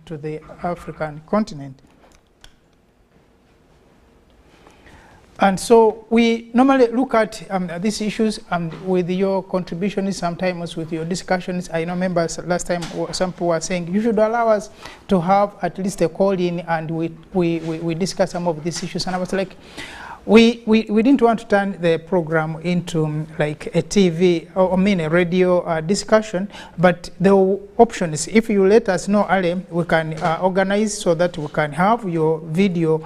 to the African continent. And so we normally look at these issues with your contributions, sometimes with your discussions. I know members last time, some people were saying you should allow us to have at least a call-in and we discuss some of these issues. And I was like, we didn't want to turn the program into like a TV or a radio discussion, but the option is if you let us know early, we can organize so that we can have your video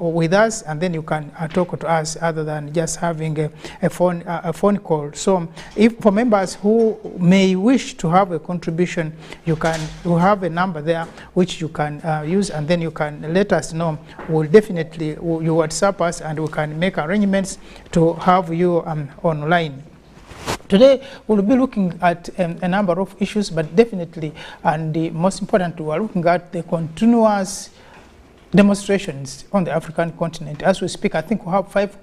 with us, and then you can talk to us other than just having a phone call. So if for members who may wish to have a contribution, you have a number there which you can use, and then you can let us know. We'll definitely, you WhatsApp us and we can make arrangements to have you online. Today we'll be looking at a number of issues, but definitely, and the most important, we are looking at the continuous demonstrations on the African continent. As we speak, I think we have 5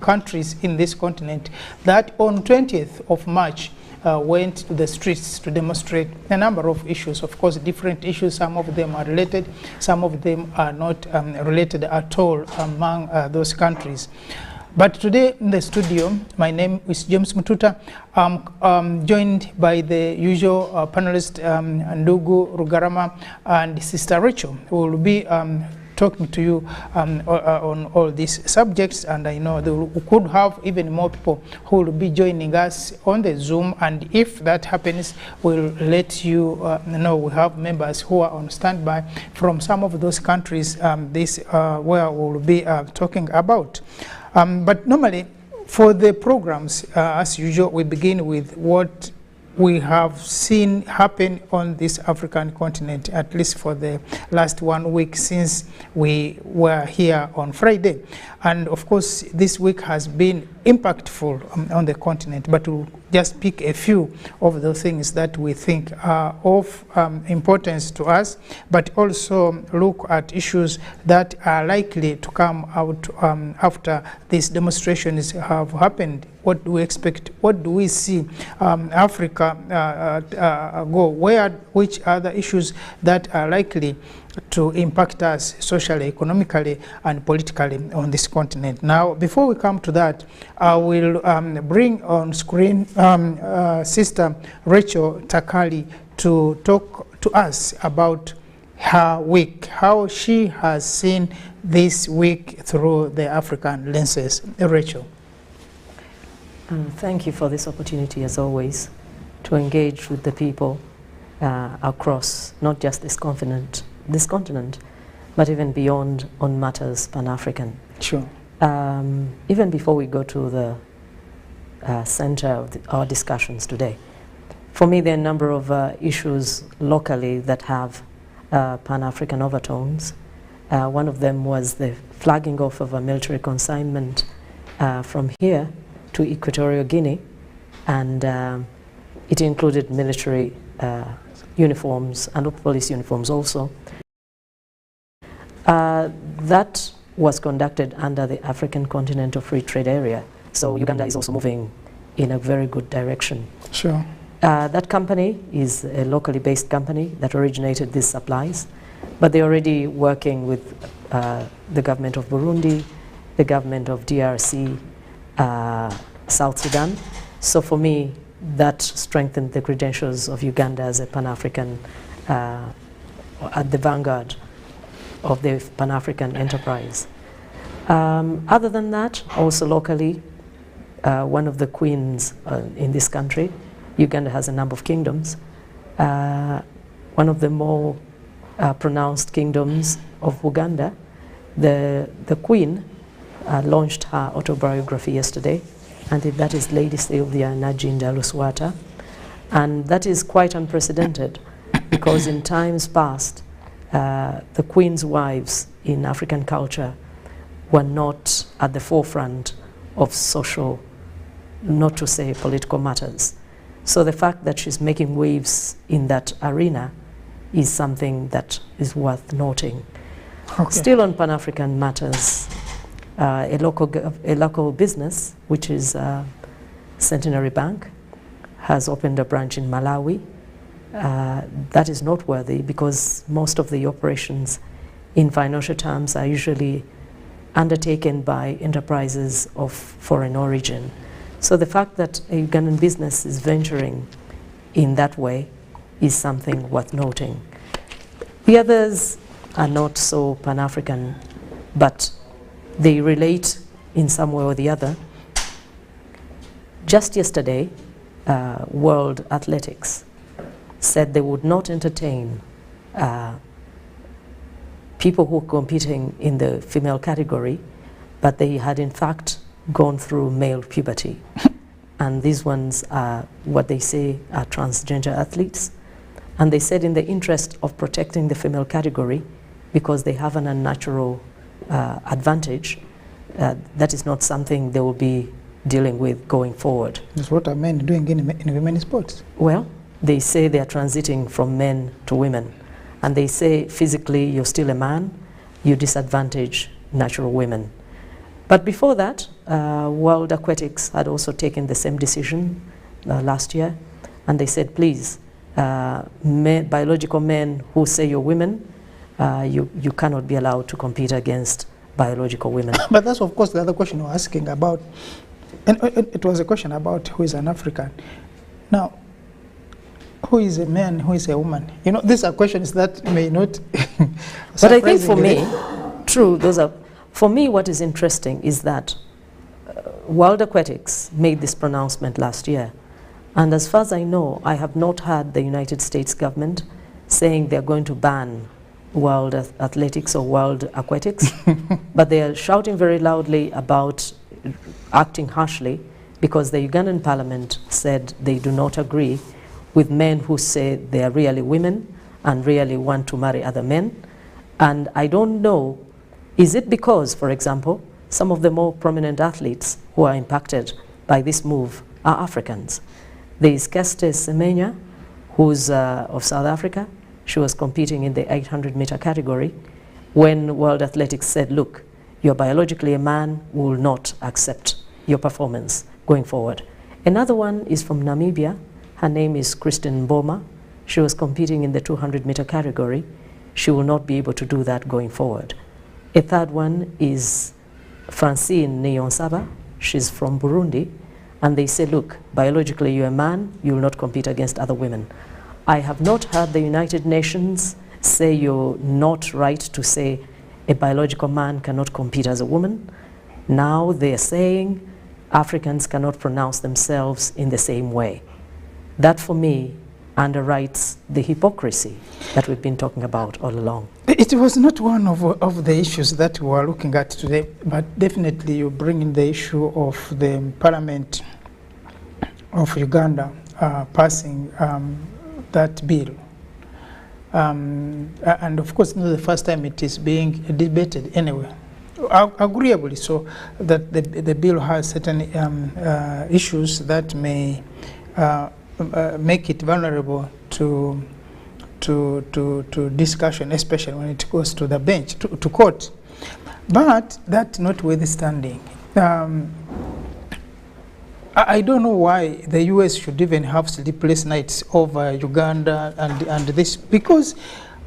countries in this continent that on 20th of March went to the streets to demonstrate a number of issues. Of course, different issues. Some of them are related, some of them are not related at all among those countries. But today in the studio, my name is James Mututa. I'm joined by the usual panelists, Ndugu Rugarama and Sister Rachel, who will be talking to you on all these subjects, and I know we could have even more people who will be joining us on the Zoom, and if that happens, we'll let you know. We have members who are on standby from some of those countries where we'll be talking about. But normally, for the programs, as usual, we begin with what we have seen happen on this African continent, at least for the last 1 week since we were here on Friday. And of course, this week has been impactful on the continent, but we'll just pick a few of the things that we think are of importance to us, but also look at issues that are likely to come out after these demonstrations have happened. What do we expect? What do we see Africa go? Which are the issues that are likely to impact us socially, economically, and politically on this continent? Now, before we come to that, I will bring on screen Sister Rachel Takali to talk to us about her week, how she has seen this week through the African lenses. Rachel. Thank you for this opportunity, as always, to engage with the people across not just this continent, but even beyond on matters Pan-African. Sure. Even before we go to the center of our discussions today, for me there are a number of issues locally that have Pan-African overtones. One of them was the flagging off of a military consignment from here to Equatorial Guinea, and it included military uniforms and police uniforms also. That was conducted under the African Continental Free Trade Area, so Uganda is also moving in a very good direction. Sure. That company is a locally based company that originated these supplies, but they're already working with the government of Burundi, the government of DRC, South Sudan. So for me, that strengthened the credentials of Uganda as a Pan-African, at the vanguard of the Pan-African enterprise. Other than that, also locally, one of the queens in this country, Uganda has a number of kingdoms. One of the more pronounced kingdoms of Uganda, the queen launched her autobiography yesterday, and that is Lady Sylvia Najinda Luswata. And that is quite unprecedented, because in times past, the queen's wives in African culture were not at the forefront of social, not to say political matters. So the fact that she's making waves in that arena is something that is worth noting. Okay. Still on Pan-African matters, a local business, which is Centenary Bank, has opened a branch in Malawi. that is noteworthy because most of the operations in financial terms are usually undertaken by enterprises of foreign origin. So the fact that a Ugandan business is venturing in that way is something worth noting. The others are not so Pan-African, but they relate in some way or the other. Just yesterday, World Athletics said they would not entertain people who are competing in the female category, but they had in fact gone through male puberty. And these ones are what they say are transgender athletes. And they said in the interest of protecting the female category, because they have an unnatural advantage, that is not something they will be dealing with going forward. That's what are men doing in women's sports? Well, they say they are transiting from men to women. And they say physically you're still a man, you disadvantage natural women. But before that, World Aquatics had also taken the same decision last year. And they said, please, biological men who say you're women, you cannot be allowed to compete against biological women. But that's of course the other question we're asking about. And it was a question about who is an African. Now, who is a man, who is a woman? You know, these are questions that may not. But I think for me, true, those are. For me, what is interesting is that World Aquatics made this pronouncement last year. And as far as I know, I have not heard the United States government saying they're going to ban World Athletics or World Aquatics. But they are shouting very loudly about acting harshly because the Ugandan parliament said they do not agree with men who say they are really women and really want to marry other men. And I don't know, is it because, for example, some of the more prominent athletes who are impacted by this move are Africans? There is Keste Semenya, who's of South Africa. She was competing in the 800-meter category when World Athletics said, look, you're biologically a man, we will not accept your performance going forward. Another one is from Namibia. Her name is Kristen Mboma. She was competing in the 200-meter category. She will not be able to do that going forward. A third one is Francine Niyonsaba. She's from Burundi. And they say, look, biologically you're a man, you will not compete against other women. I have not heard the United Nations say you're not right to say a biological man cannot compete as a woman. Now they're saying Africans cannot pronounce themselves in the same way. That, for me, underwrites the hypocrisy that we've been talking about all along. It was not one of the issues that we are looking at today, but definitely you bring in the issue of the Parliament of Uganda passing that bill. And of course, not the first time it is being debated anyway. Agreeably so, that the bill has certain issues that may make it vulnerable to discussion, especially when it goes to the bench, to court. But that notwithstanding, I don't know why the US should even have sleepless nights over Uganda and this, because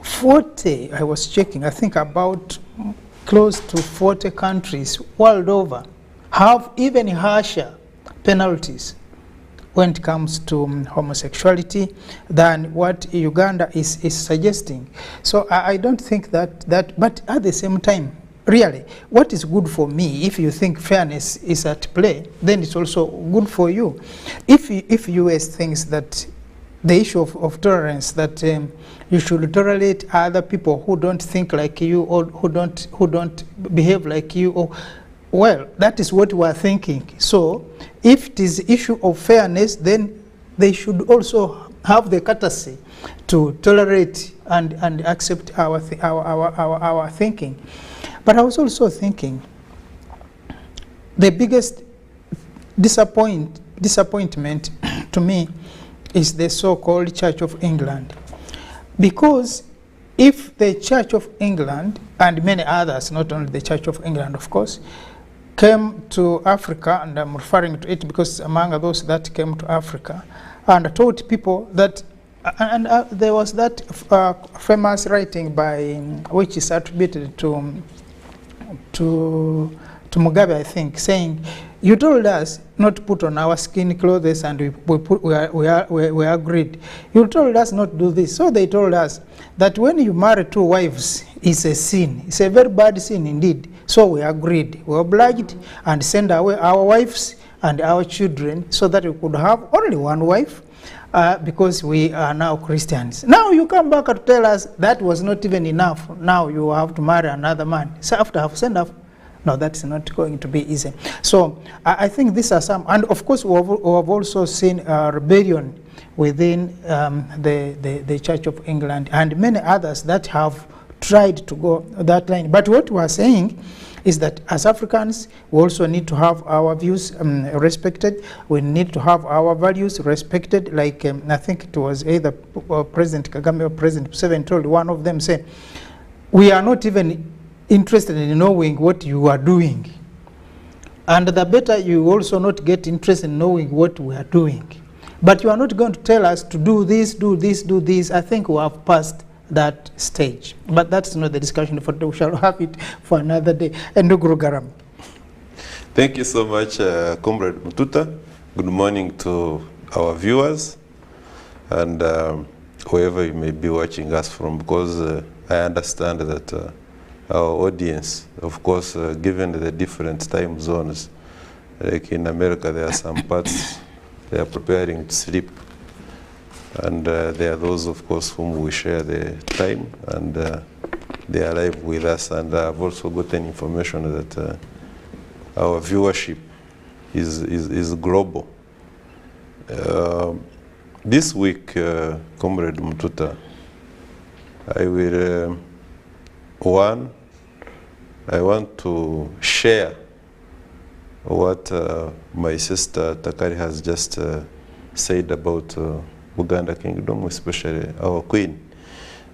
40, I was checking, I think about close to 40 countries world over have even harsher penalties when it comes to homosexuality than what Uganda is suggesting. So I don't think that, but at the same time, really, what is good for me, if you think fairness is at play, then it's also good for you. If US thinks that the issue of tolerance, that you should tolerate other people who don't think like you or who don't behave like you, or, well, that is what we are thinking. So if it is issue of fairness, then they should also have the courtesy to tolerate and accept our thinking. But I was also thinking, the biggest disappointment to me is the so-called Church of England. Because if the Church of England, and many others, not only the Church of England, of course, came to Africa, and I'm referring to it because among those that came to Africa, and taught people that And there was that famous writing by, which is attributed to Mugabe, I think, saying, "You told us not to put on our skin clothes, and we agreed. You told us not to do this." So they told us that when you marry 2 wives, it's a sin. It's a very bad sin indeed. So we agreed. We obliged and sent away our wives and our children so that we could have only 1 wife. Because we are now Christians. Now you come back to tell us that was not even enough. Now you have to marry another man. So after I've sent off, no, that's not going to be easy. So I think these are some, and of course we have also seen rebellion within the Church of England and many others that have tried to go that line. But what we are saying is that as Africans, we also need to have our views respected. We need to have our values respected. Like I think it was either President Kagame or President Museveni told one of them, say, we are not even interested in knowing what you are doing. And the better you also not get interested in knowing what we are doing. But you are not going to tell us to do this, do this, do this. I think we have passed that stage. But that's not the discussion for today. We shall have it for another day. And Nduguru Garam. Thank you so much, Comrade Mututa. Good morning to our viewers and wherever you may be watching us from, because I understand that our audience, of course, given the different time zones, like in America, there are some parts they are preparing to sleep. And there are those, of course, whom we share the time, and they are live with us. And I've also gotten information that our viewership is global. This week, Comrade Mututa, I will, I want to share what my sister Takari has just said about Buganda Kingdom, especially our Queen.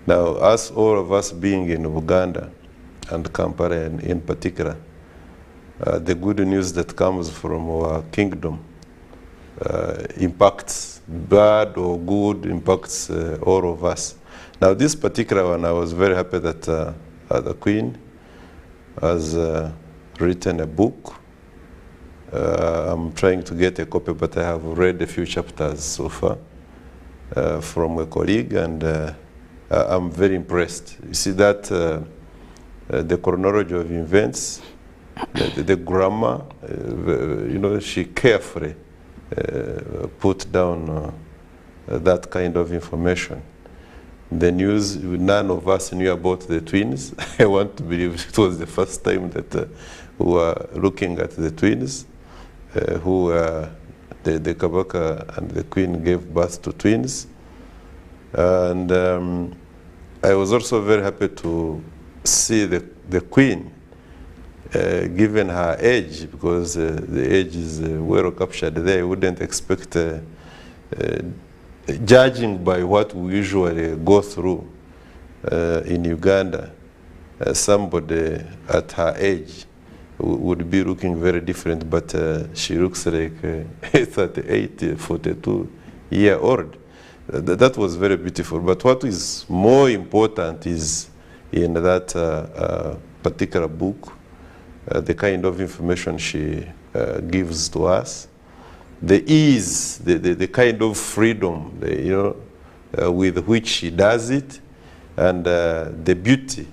Now, as all of us being in Buganda and Kampala in particular, the good news that comes from our kingdom impacts, bad or good, impacts all of us. Now, this particular one, I was very happy that the Queen has written a book. I'm trying to get a copy, but I have read a few chapters so far. From a colleague, and I'm very impressed. You see that the chronology of events, the grammar, you know, she carefully put down that kind of information. The news, none of us knew about the twins. I want to believe it was the first time that we were looking at the twins, who the Kabaka and the Queen gave birth to twins. And I was also very happy to see the Queen, given her age, because the age is well captured there. I wouldn't expect, judging by what we usually go through in Uganda, somebody at her age would be looking very different, but she looks like a 38, 42-year-old. That was very beautiful. But what is more important is in that particular book, the kind of information she gives to us, the ease, the kind of freedom, you know, with which she does it, and the beauty.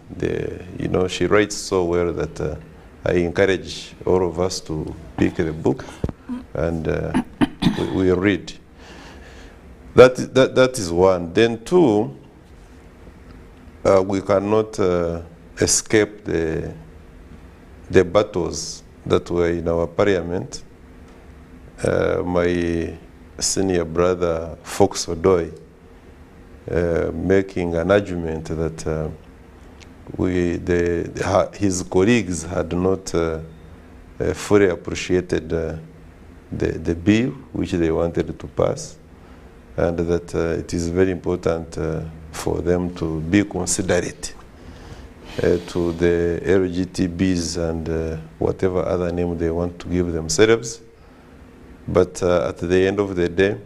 You know, she writes so well that I encourage all of us to pick the book and we read. That is one. Then two, we cannot escape the battles that were in our parliament. My senior brother, Fox Odoi, making an argument that his colleagues had not fully appreciated the bill which they wanted to pass, and that it is very important for them to be considerate to the LGTBs and whatever other name they want to give themselves. But at the end of the day,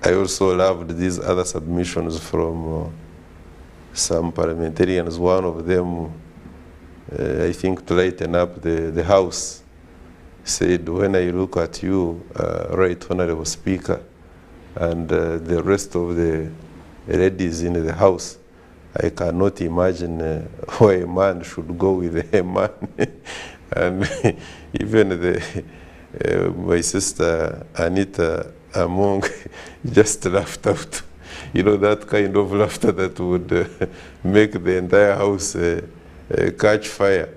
I also loved these other submissions from some parliamentarians. One of them, I think to lighten up the House, said, when I look at you, Right Honorable Speaker, and the rest of the ladies in the House, I cannot imagine why a man should go with a man. And even my sister Anita Among just laughed out. You know, that kind of laughter that would make the entire house catch fire.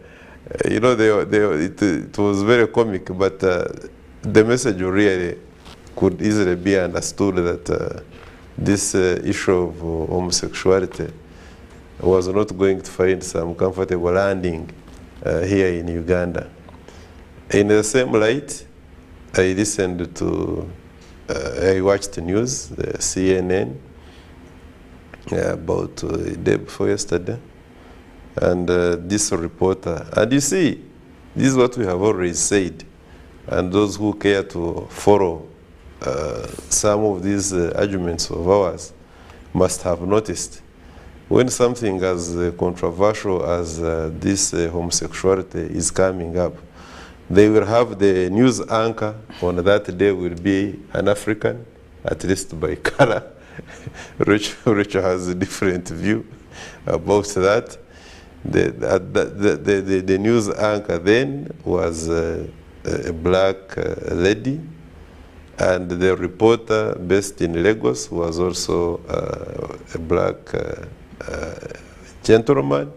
You know, it was very comic, but the message really could easily be understood that this issue of homosexuality was not going to find some comfortable landing here in Uganda. In the same light, I listened to, I watched the news, the CNN, about the day before yesterday, and this reporter, and you see, this is what we have already said, and those who care to follow some of these arguments of ours must have noticed. When something as controversial as this homosexuality is coming up, they will have the news anchor on that day will be an African, at least by color. Rachel has a different view about that. The news anchor then was a black lady, and the reporter based in Lagos was also a black gentleman.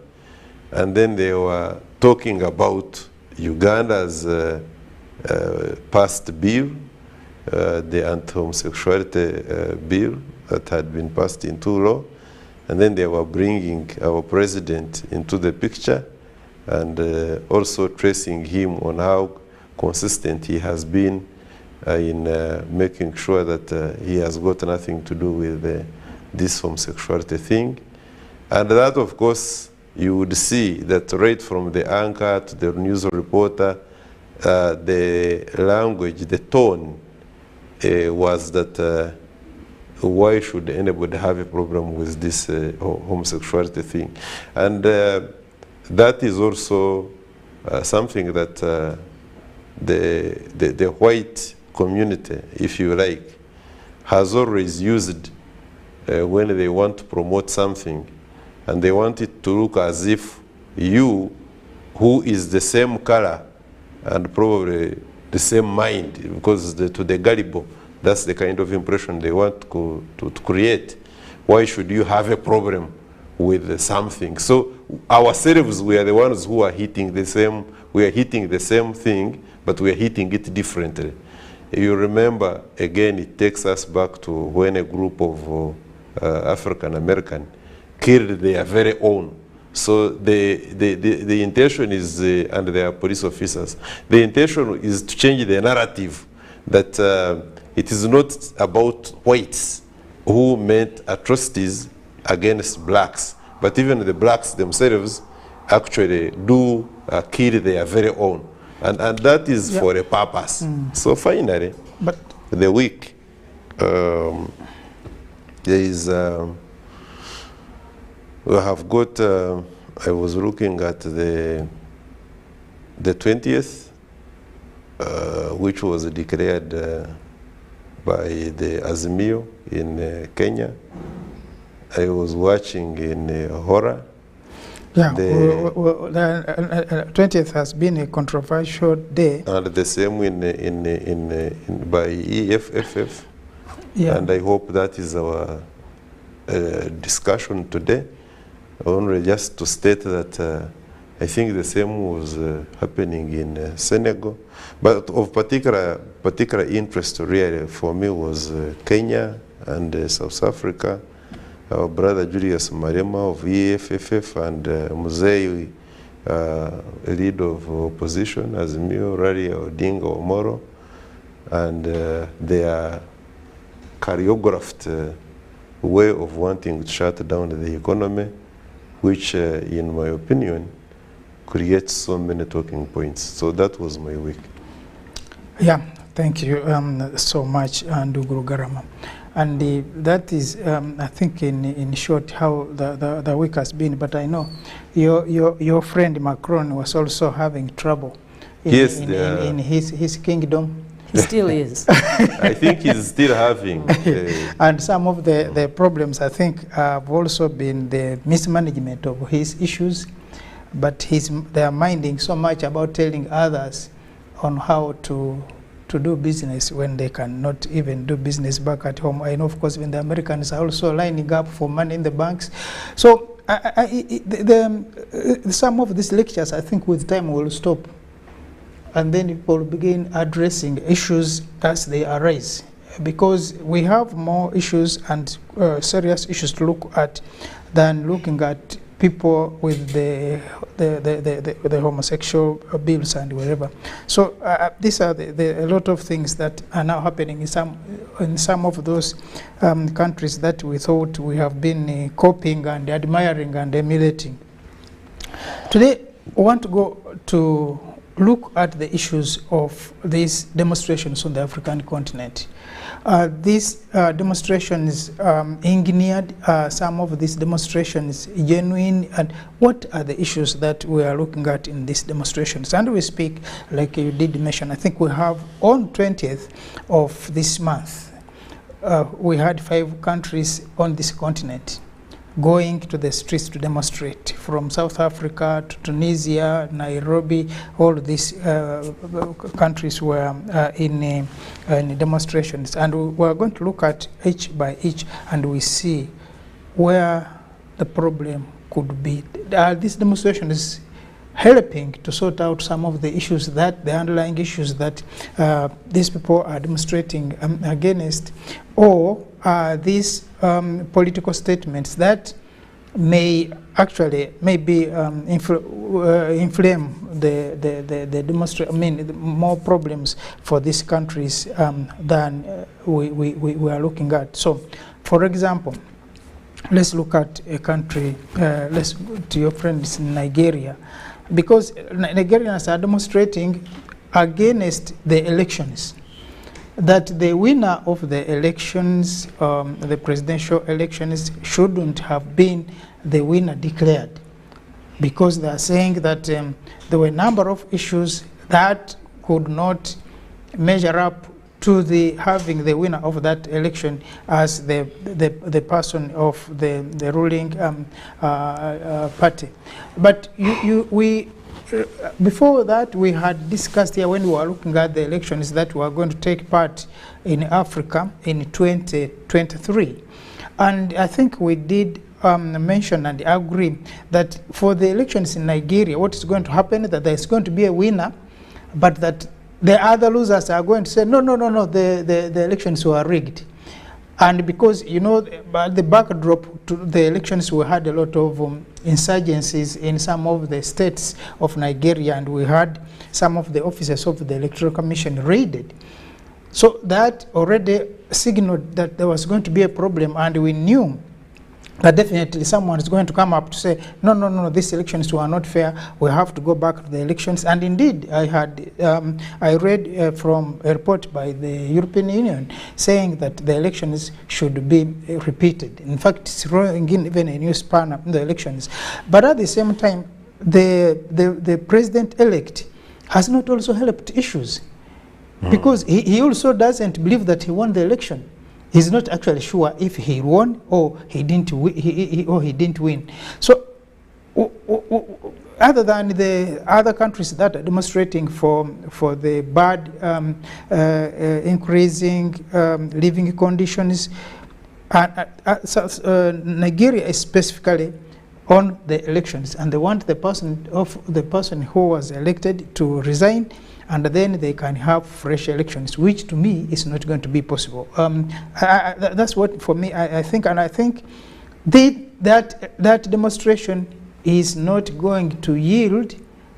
And then they were talking about Uganda's past bill, the anti-homosexuality bill that had been passed into law. And then they were bringing our president into the picture, and also tracing him on how consistent he has been in making sure that he has got nothing to do with this homosexuality thing. And that, of course, you would see that right from the anchor to the news reporter, the language, the tone was that why should anybody have a problem with this homosexuality thing? And that is also something that the white community, if you like, has always used when they want to promote something, and they want it to look as if you, who is the same color and probably the same mind, because to the gullible, that's the kind of impression they want to create. Why should you have a problem with something? So ourselves, we are the ones who are hitting the same, we are hitting the same thing, but we are hitting it differently. You remember, again, it takes us back to when a group of African American killed their very own. So the intention is, and they are police officers, the intention is to change the narrative that it is not about whites who made atrocities against blacks, but even the blacks themselves actually do kill their very own. And that is for a purpose. So finally, but the week, there is, we have got, I was looking at the 20th, which was declared by the Azimio in Kenya. I was watching in horror. Yeah, the 20th has been a controversial day. And the same by EFFF. Yeah. And I hope that is our discussion today. Only just to state that I think the same was happening in Senegal. But of particular interest really for me was Kenya and South Africa. Our brother Julius Marema of EFFF and Muzei, lead of opposition, Azimio, Raila Odinga Omoro, and their choreographed way of wanting to shut down the economy, which, in my opinion, creates so many talking points. So that was my week. Yeah, thank you so much, Nduguru Garama. And that is, I think, in short, how the week has been. But I know your friend Macron was also having trouble in his kingdom. He still is. I think he's still having. And some of the problems, I think, have also been the mismanagement of his issues. But they are minding so much about telling others on how to do business when they cannot even do business back at home. I know, of course, when the Americans are also lining up for money in the banks. So some of these lectures, I think, with time will stop. And then people begin addressing issues as they arise. Because we have more issues and serious issues to look at than looking at people with the homosexual bills and whatever. So these are a lot of things that are now happening in some of those countries that we thought we have been copying and admiring and emulating. Today, we want to go to look at the issues of these demonstrations on the African continent. These demonstrations engineered, some of these demonstrations genuine, and what are the issues that we are looking at in these demonstrations? And we speak, like you did mention, I think we have on 20th of this month, we had 5 countries on this continent going to the streets to demonstrate, from South Africa to Tunisia, Nairobi. All these countries were in demonstrations, and we're going to look at each by each, and we see where the problem could be. These demonstrations helping to sort out some of the issues, that the underlying issues that these people are demonstrating against, or these political statements that may actually maybe inflame the demonstration. I mean, more problems for these countries than we are looking at. So, for example, let's look at a country. Let's go to your friends in Nigeria, because Nigerians are demonstrating against the elections, that the winner of the elections, the presidential elections, shouldn't have been the winner declared, because they are saying that there were a number of issues that could not measure up to having the winner of that election as the person of the ruling party. But before that, we had discussed here, when we were looking at the elections that were going to take part in Africa in 2023. And I think we did mention and agree that for the elections in Nigeria, what is going to happen is that there is going to be a winner, but that the other losers are going to say, no, the elections were rigged. And because, you know, the backdrop to the elections, we had a lot of insurgencies in some of the states of Nigeria, and we had some of the offices of the Electoral Commission raided. So that already signaled that there was going to be a problem, and we knew that definitely someone is going to come up to say, no, these elections were not fair, we have to go back to the elections. And indeed, I read from a report by the European Union saying that the elections should be repeated. In fact, it's throwing in even a new spanner in the elections. But at the same time, the president-elect has not also helped issues, because he also doesn't believe that he won the election. He's not actually sure if he won or he didn't win. So, other than the other countries that are demonstrating for the bad increasing living conditions, Nigeria is specifically on the elections, and they want the person who was elected to resign, and then they can have fresh elections, which to me is not going to be possible. That's what, for me, I think, and I think that demonstration is not going to yield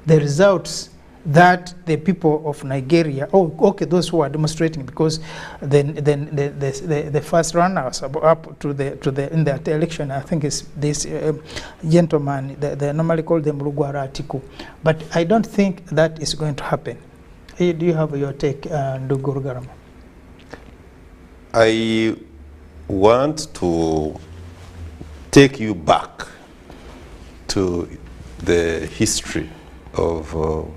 the results that the people of Nigeria, those who are demonstrating, because the first runners up to in that election, I think is this gentleman. They normally call them Rugwara Atiku, but I don't think that is going to happen. Do you have your take, Ndugu Rugarama? I want to take you back to the history of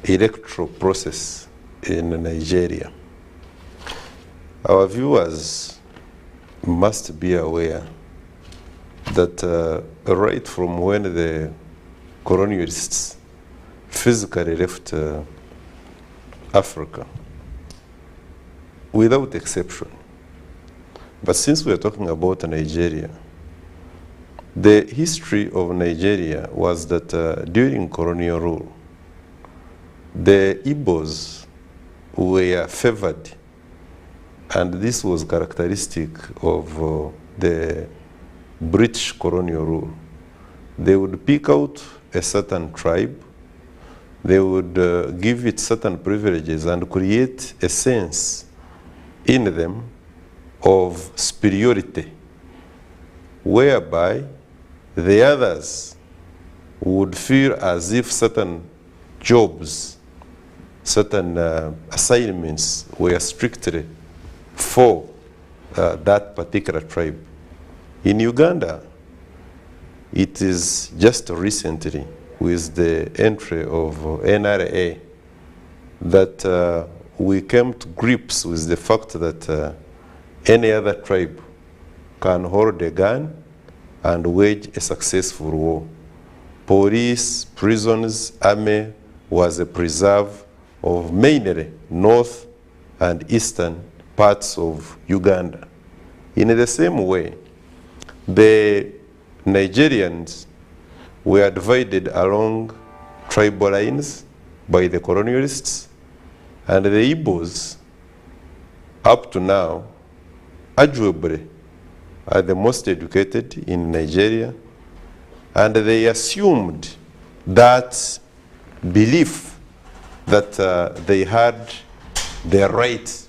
electoral process in Nigeria. Our viewers must be aware that right from when the colonialists physically left Africa, without exception, but since we are talking about Nigeria, the history of Nigeria was that during colonial rule, the Igbos were favored, and this was characteristic of the British colonial rule. They would pick out a certain tribe, they would give it certain privileges and create a sense in them of superiority, whereby the others would feel as if certain jobs, certain assignments were strictly for that particular tribe. In Uganda, it is just recently, with the entry of NRA, that we came to grips with the fact that any other tribe can hold a gun and wage a successful war. Police, prisons, army was a preserve of mainly north and eastern parts of Uganda. In the same way, the Nigerians were divided along tribal lines by the colonialists, and the Igbos, up to now, arguably, are the most educated in Nigeria, and they assumed that belief that they had the right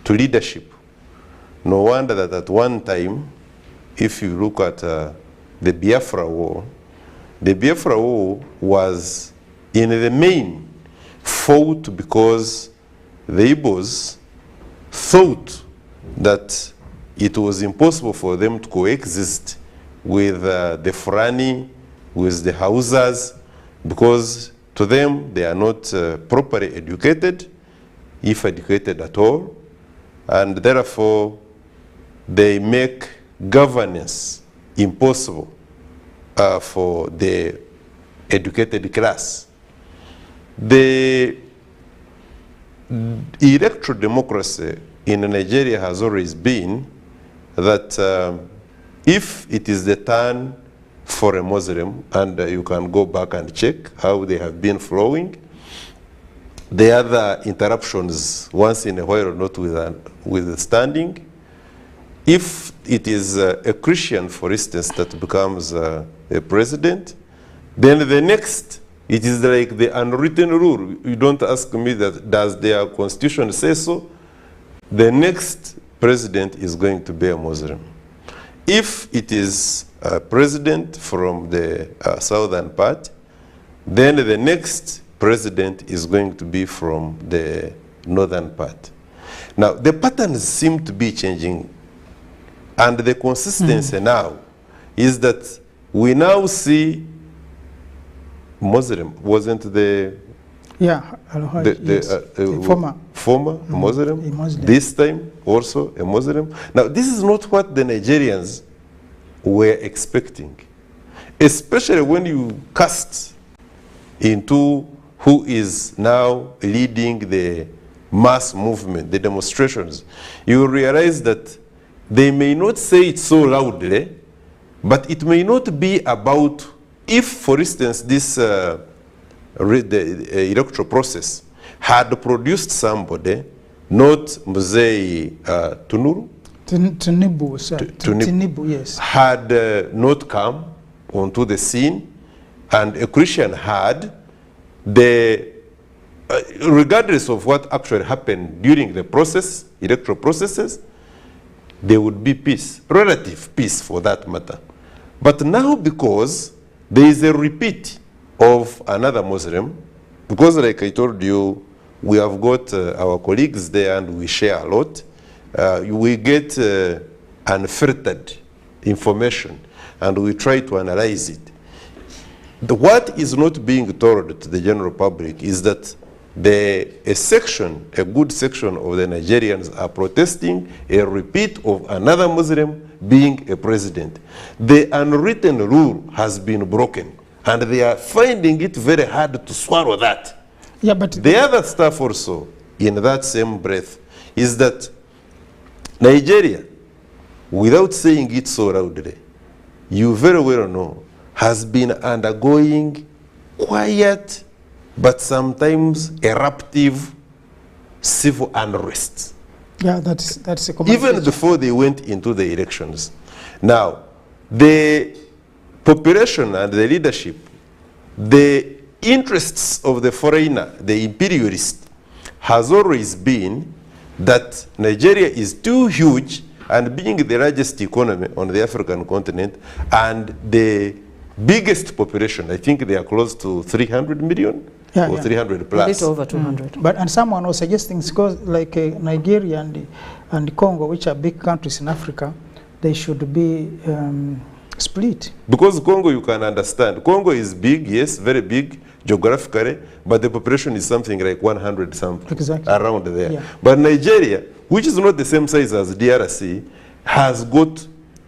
to leadership. No wonder that at one time, if you look at the Biafra War was in the main fought because the Igbos thought that it was impossible for them to coexist with the Fulani, with the Hausas, because to them they are not properly educated, if educated at all, and therefore they make governance impossible for the educated class. The electoral democracy in Nigeria has always been that if it is the turn for a Muslim, and you can go back and check how they have been flowing, the other interruptions once in a while not withstanding, if it is a Christian, for instance, that becomes a president, then the next, it is like the unwritten rule. You don't ask me that, does their constitution say so? The next president is going to be a Muslim. If it is a president from the southern part, then the next president is going to be from the northern part. Now, the patterns seem to be changing, and the consistency now is that we now see Muslim, wasn't the former Muslim, a Muslim, this time also a Muslim. Now, this is not what the Nigerians were expecting, especially when you cast into who is now leading the mass movement, the demonstrations. You will realize that they may not say it so loudly, but it may not be about, if, for instance, this the electoral process had produced somebody, not Mzee Tunuru, Tinubu, yes, had not come onto the scene, and a Christian had, the regardless of what actually happened during the process, electoral processes, there would be peace, relative peace for that matter. But now, because there is a repeat of another Muslim, because like I told you, we have got our colleagues there and we share a lot, we get unfiltered information and we try to analyze it. What is not being told to the general public is that a good section of the Nigerians are protesting a repeat of another Muslim being a president. The unwritten rule has been broken, and they are finding it very hard to swallow that. Yeah, but the other stuff also, in that same breath, is that Nigeria, without saying it so loudly, you very well know, has been undergoing quiet but sometimes eruptive civil unrest. yeah, that's a common Even feature. before they went into the elections. Now, the population and the leadership, the interests of the foreigner, the imperialist, has always been that Nigeria is too huge, and being the largest economy on the African continent and the biggest population, I think they are close to 300 million Yeah, or yeah. 300 A plus. bit over 200. But and someone was suggesting because like Nigeria and Congo, which are big countries in Africa, they should be split. Because Congo, you can understand, Congo is big, yes, very big geographically, but the population is something like 100 something, Exactly. around there. Yeah. But Nigeria, which is not the same size as DRC, has got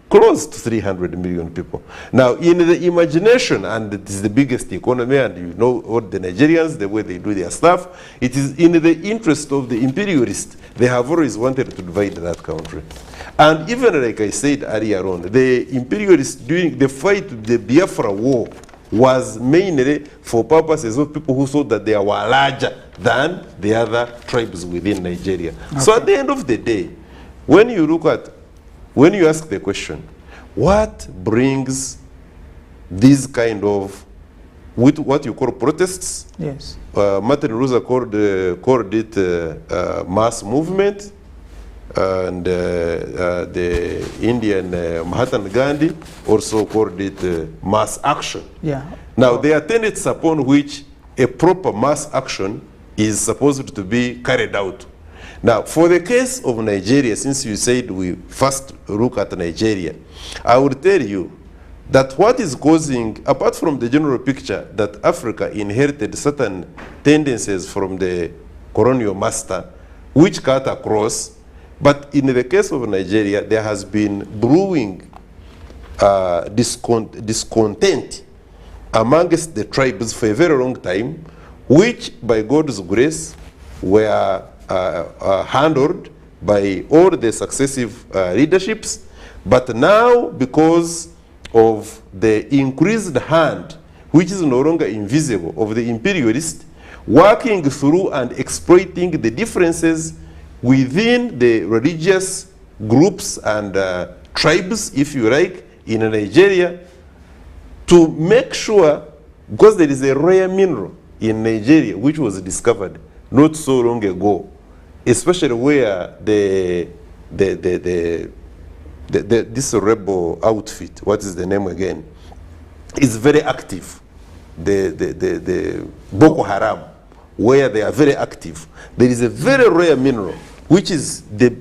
close to 300 million people. Now, in the imagination, and it is the biggest economy, and you know what the Nigerians, the way they do their stuff, it is in the interest of the imperialists. They have always wanted to divide that country. And even like I said earlier on, the imperialists during the fight, the Biafra war, was mainly for purposes of people who thought that they were larger than the other tribes within Nigeria. Okay. So at the end of the day, when you ask the question, what brings these kind of, what you call protests? Yes. Martin Luther called it mass movement, and the Indian Mahatma Gandhi also called it mass action. Yeah. Now, there are tenets upon which a proper mass action is supposed to be carried out. Now, for the case of Nigeria, since you said we first look at Nigeria, I would tell you that what is causing, apart from the general picture that Africa inherited certain tendencies from the colonial master, which cut across, but in the case of Nigeria, there has been brewing discontent amongst the tribes for a very long time, which by God's grace were handled by all the successive leaderships, but now because of the increased hand, which is no longer invisible, of the imperialists, working through and exploiting the differences within the religious groups and tribes, if you like, in Nigeria, to make sure, because there is a rare mineral in Nigeria which was discovered not so long ago, especially where this rebel outfit, what is the name again, is very active. The Boko Haram, where they are very active. There is a very rare mineral, which is the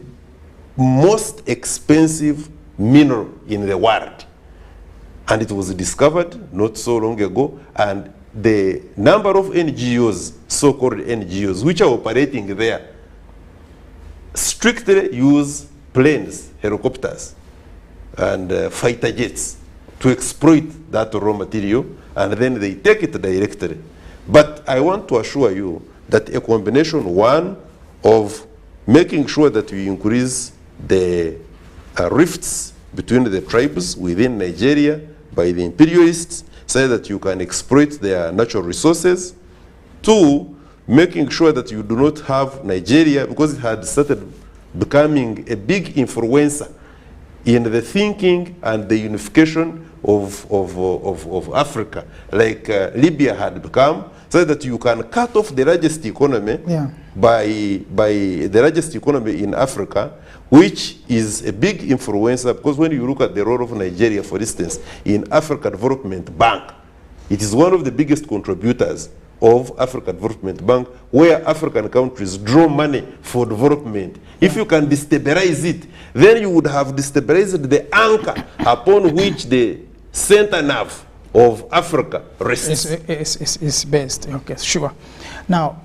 most expensive mineral in the world. And it was discovered not so long ago, and the number of NGOs, so-called NGOs, which are operating there, strictly use planes, helicopters, and fighter jets to exploit that raw material, and then they take it directly. But I want to assure you that a combination, one, of making sure that we increase the rifts between the tribes within Nigeria by the imperialists, so that you can exploit their natural resources. Two, making sure that you do not have Nigeria, because it had started becoming a big influencer in the thinking and the unification of Africa, like Libya had become, so that you can cut off the largest economy by the largest economy in Africa, which is a big influencer, because when you look at the role of Nigeria, for instance, in Africa Development Bank, it is one of the biggest contributors of African Development Bank, where African countries draw money for development. If you can destabilize it, then you would have destabilized the anchor upon which the center nerve of Africa rests. Is based. Okay, sure. Now,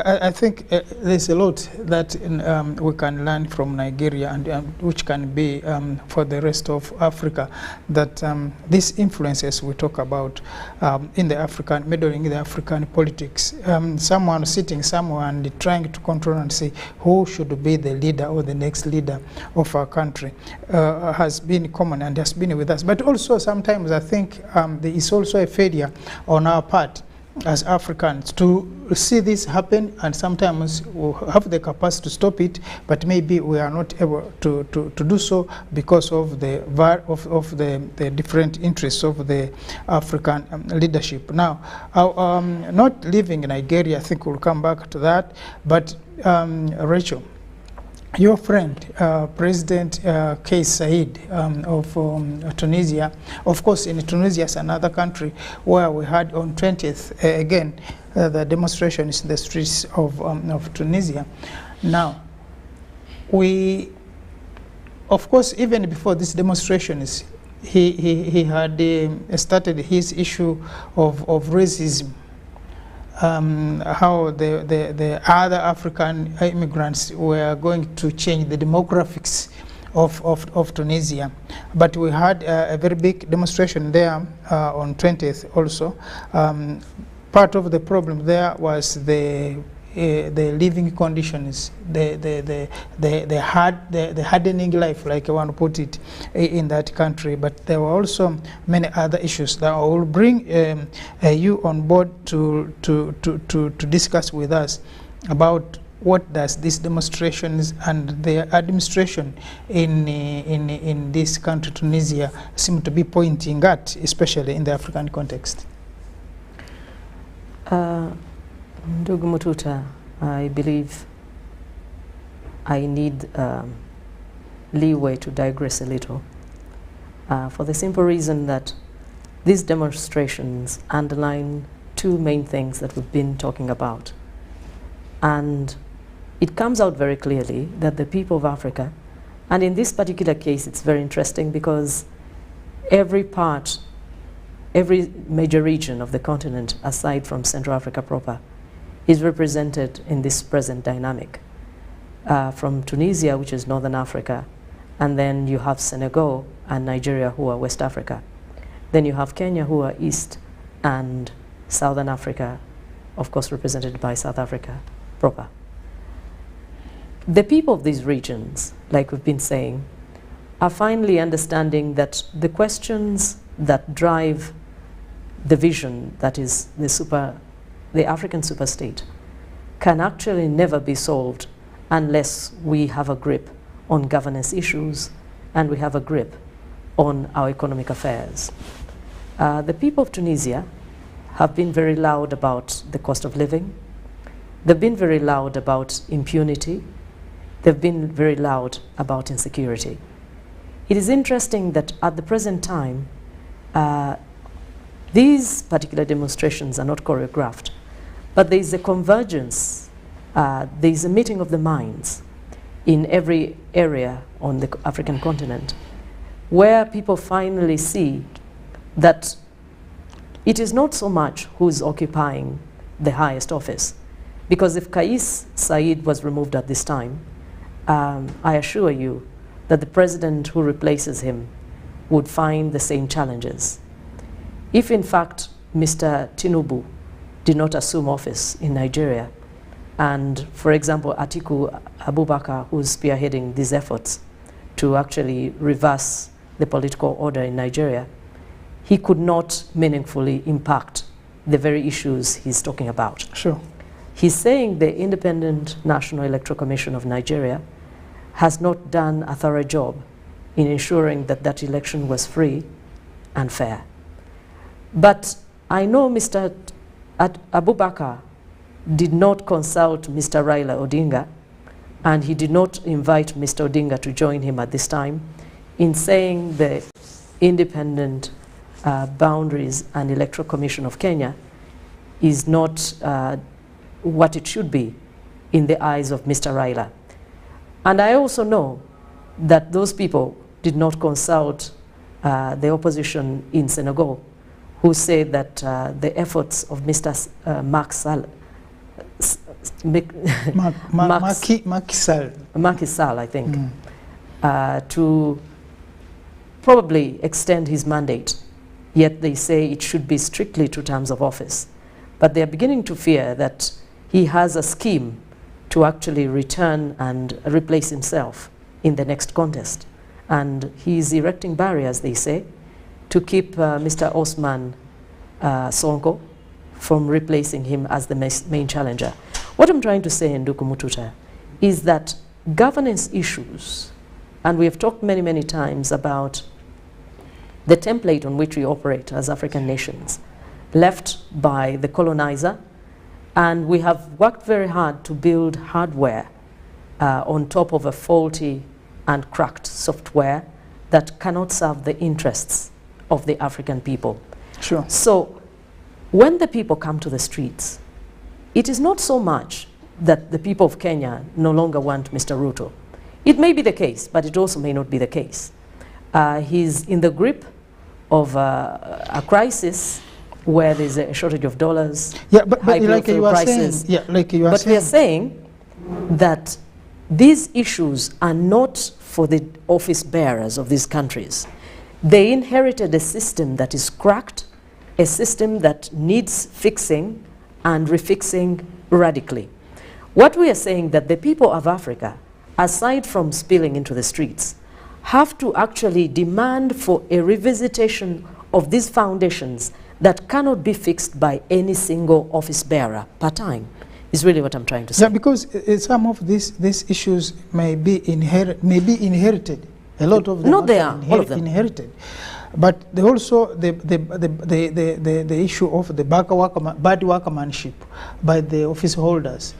I think there's a lot that we can learn from Nigeria, and which can be for the rest of Africa, that these influences we talk about in the African, meddling in the African politics, someone sitting somewhere and trying to control and say who should be the leader or the next leader of our country has been common and has been with us. But also sometimes I think there is also a failure on our part as Africans to see this happen, and sometimes we have the capacity to stop it, but maybe we are not able to do so because of the different interests of the African leadership. Now, not living in Nigeria, I think we'll come back to that, but Rachel, your friend, President Kais Saied of Tunisia, of course in Tunisia is another country where we had on 20th again the demonstrations in the streets of Tunisia. Now, of course, even before these demonstrations, he had started his issue of racism. How the other African immigrants were going to change the demographics of Tunisia. But we had a very big demonstration there on 20th also. Part of the problem there was the living conditions, the hardening life, like I want to put it, in that country. But there were also many other issues that I will bring you on board to discuss with us about what does these demonstrations and the administration in this country, Tunisia, seem to be pointing at, especially in the African context. Ndugu Mututa, I believe I need leeway to digress a little, for the simple reason that these demonstrations underline two main things that we've been talking about. And it comes out very clearly that the people of Africa, and in this particular case it's very interesting because every major region of the continent, aside from Central Africa proper, is represented in this present dynamic. From Tunisia, which is Northern Africa, and then you have Senegal and Nigeria, who are West Africa. Then you have Kenya, who are East, and Southern Africa, of course represented by South Africa proper. The people of these regions, like we've been saying, are finally understanding that the questions that drive the vision that is the African superstate can actually never be solved unless we have a grip on governance issues and we have a grip on our economic affairs. The people of Tunisia have been very loud about the cost of living. They've been very loud about impunity. They've been very loud about insecurity. It is interesting that at the present time, these particular demonstrations are not choreographed, but there is a convergence, there is a meeting of the minds in every area on the African continent, where people finally see that it is not so much who is occupying the highest office. Because if Kais Saied was removed at this time, I assure you that the president who replaces him would find the same challenges. If in fact Mr. Tinubu did not assume office in Nigeria, and for example Atiku Abubakar, who's spearheading these efforts to actually reverse the political order in Nigeria, he could not meaningfully impact the very issues he's talking about. Sure. He's saying the Independent National Electoral Commission of Nigeria has not done a thorough job in ensuring that that election was free and fair. But I know Mr. Abubakar did not consult Mr. Raila Odinga, and he did not invite Mr. Odinga to join him at this time in saying the Independent Boundaries and Electoral Commission of Kenya is not what it should be in the eyes of Mr. Raila. And I also know that those people did not consult the opposition in Senegal, who say that the efforts of Mr. Macky Sall, I think, to probably extend his mandate, yet they say it should be strictly 2 terms of office. But they are beginning to fear that he has a scheme to actually return and replace himself in the next contest. And he is erecting barriers, they say, to keep Mr. Osman Sonko from replacing him as the main challenger. What I'm trying to say, Nduku Mututa, is that governance issues, and we have talked many, many times about the template on which we operate as African nations, left by the colonizer, and we have worked very hard to build hardware on top of a faulty and cracked software that cannot serve the interests of the African people. Sure. So when the people come to the streets, it is not so much that the people of Kenya no longer want Mr. Ruto. It may be the case, but it also may not be the case. He's in the grip of a crisis where there's a shortage of dollars, but high like you are prices. saying, like you are but saying, we are saying that these issues are not for the office bearers of these countries. They inherited a system that is cracked, a system that needs fixing and refixing radically. What we are saying that the people of Africa, aside from spilling into the streets, have to actually demand for a revisitation of these foundations that cannot be fixed by any single office bearer per time, is really what I'm trying to say. Yeah, because some of these issues may be inherited. A lot of them no, they are all of them inherited. But they also the issue of the bad workmanship by the office holders.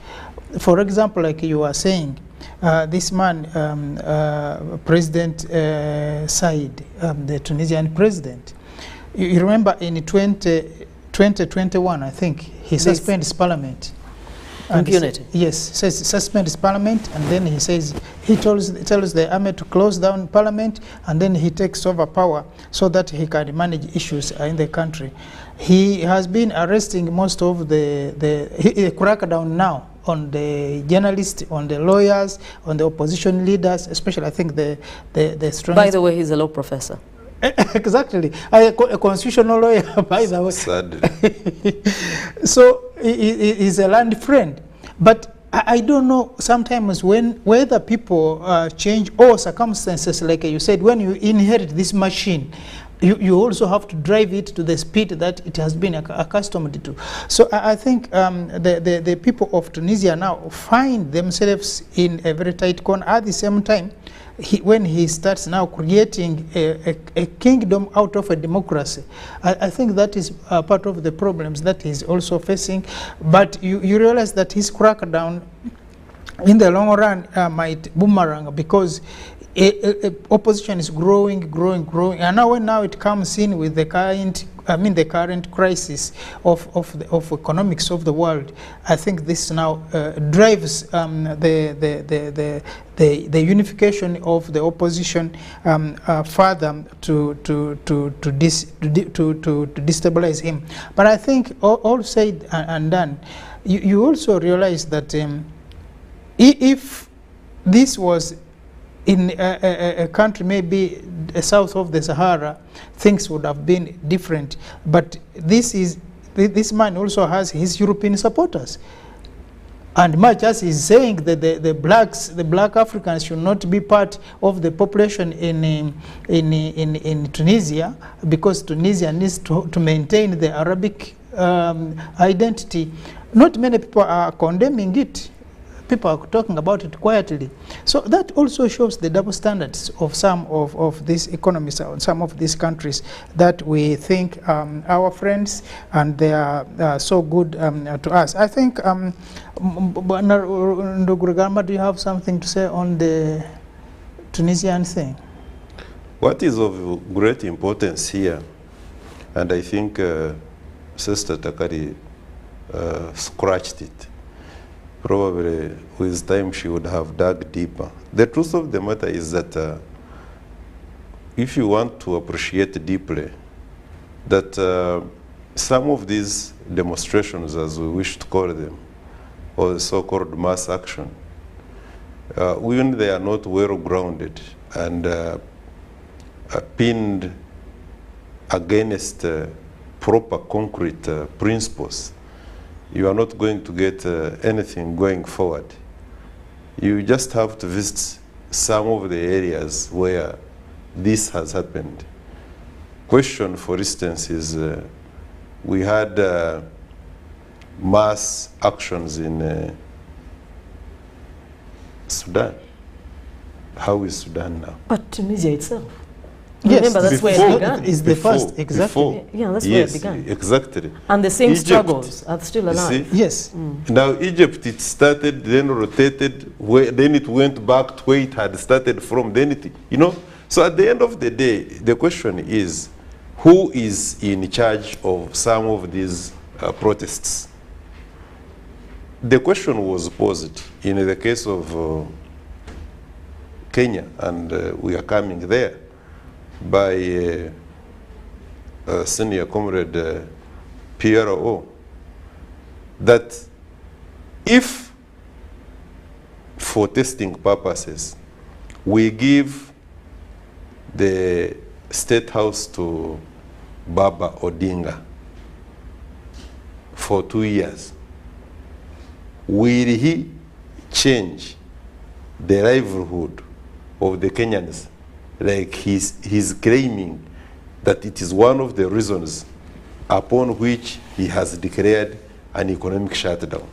For example, like you are saying, this man, President Said, the Tunisian president, you remember in 2021, I think, he suspends parliament. Impunity. Yes, says suspends parliament, and then he says, he tells the army to close down parliament, and then he takes over power so that he can manage issues in the country. He has been arresting most of the crackdown now on the journalists, on the lawyers, on the opposition leaders, especially I think the strongest. By the way, he's a law professor. Exactly, a constitutional lawyer, by the way. Sadly. So he's a land friend, but I don't know sometimes whether people change or circumstances, like you said, when you inherit this machine, you also have to drive it to the speed that it has been accustomed to. So I think the people of Tunisia now find themselves in a very tight corner. At the same time, when he starts now creating a kingdom out of a democracy, I think that is part of the problems that he's also facing. But you realize that his crackdown in the long run might boomerang, because opposition is growing, and now it comes in with the current crisis of economics of the world. I think this now drives the unification of the opposition further to destabilize him. But I think all said and done, you also realize that if this was in a country maybe south of the Sahara, things would have been different. But this man also has his European supporters. And much as he's saying that the black Africans should not be part of the population in Tunisia, because Tunisia needs to maintain the Arabic identity, not many people are condemning it. People are talking about it quietly. So that also shows the double standards of some of these economies, some of these countries that we think our friends, and they are so good to us. I think, Ndugurugama, do you have something to say on the Tunisian thing? What is of great importance here, and I think Sister Takari scratched it. Probably with time she would have dug deeper. The truth of the matter is that if you want to appreciate deeply that some of these demonstrations, as we wish to call them, or the so-called mass action, when they are not well grounded and pinned against proper concrete principles, you are not going to get anything going forward. You just have to visit some of the areas where this has happened. Question, for instance, is we had mass actions in Sudan. How is Sudan now? But Tunisia itself. Yes, Remember, that's where it began. Is the first, exactly. Yeah, that's yes, where it began. Exactly. And the same Egypt, struggles are still alive. Yes. Now Egypt, it started, then rotated, then it went back to where it had started from, then it, you know. So at the end of the day, the question is, who is in charge of some of these protests? The question was posed in the case of Kenya, and we are coming there, by senior comrade PRO, that if for testing purposes we give the State House to Baba Odinga for 2 years, will he change the livelihood of the Kenyans? Like he's claiming that it is one of the reasons upon which he has declared an economic shutdown.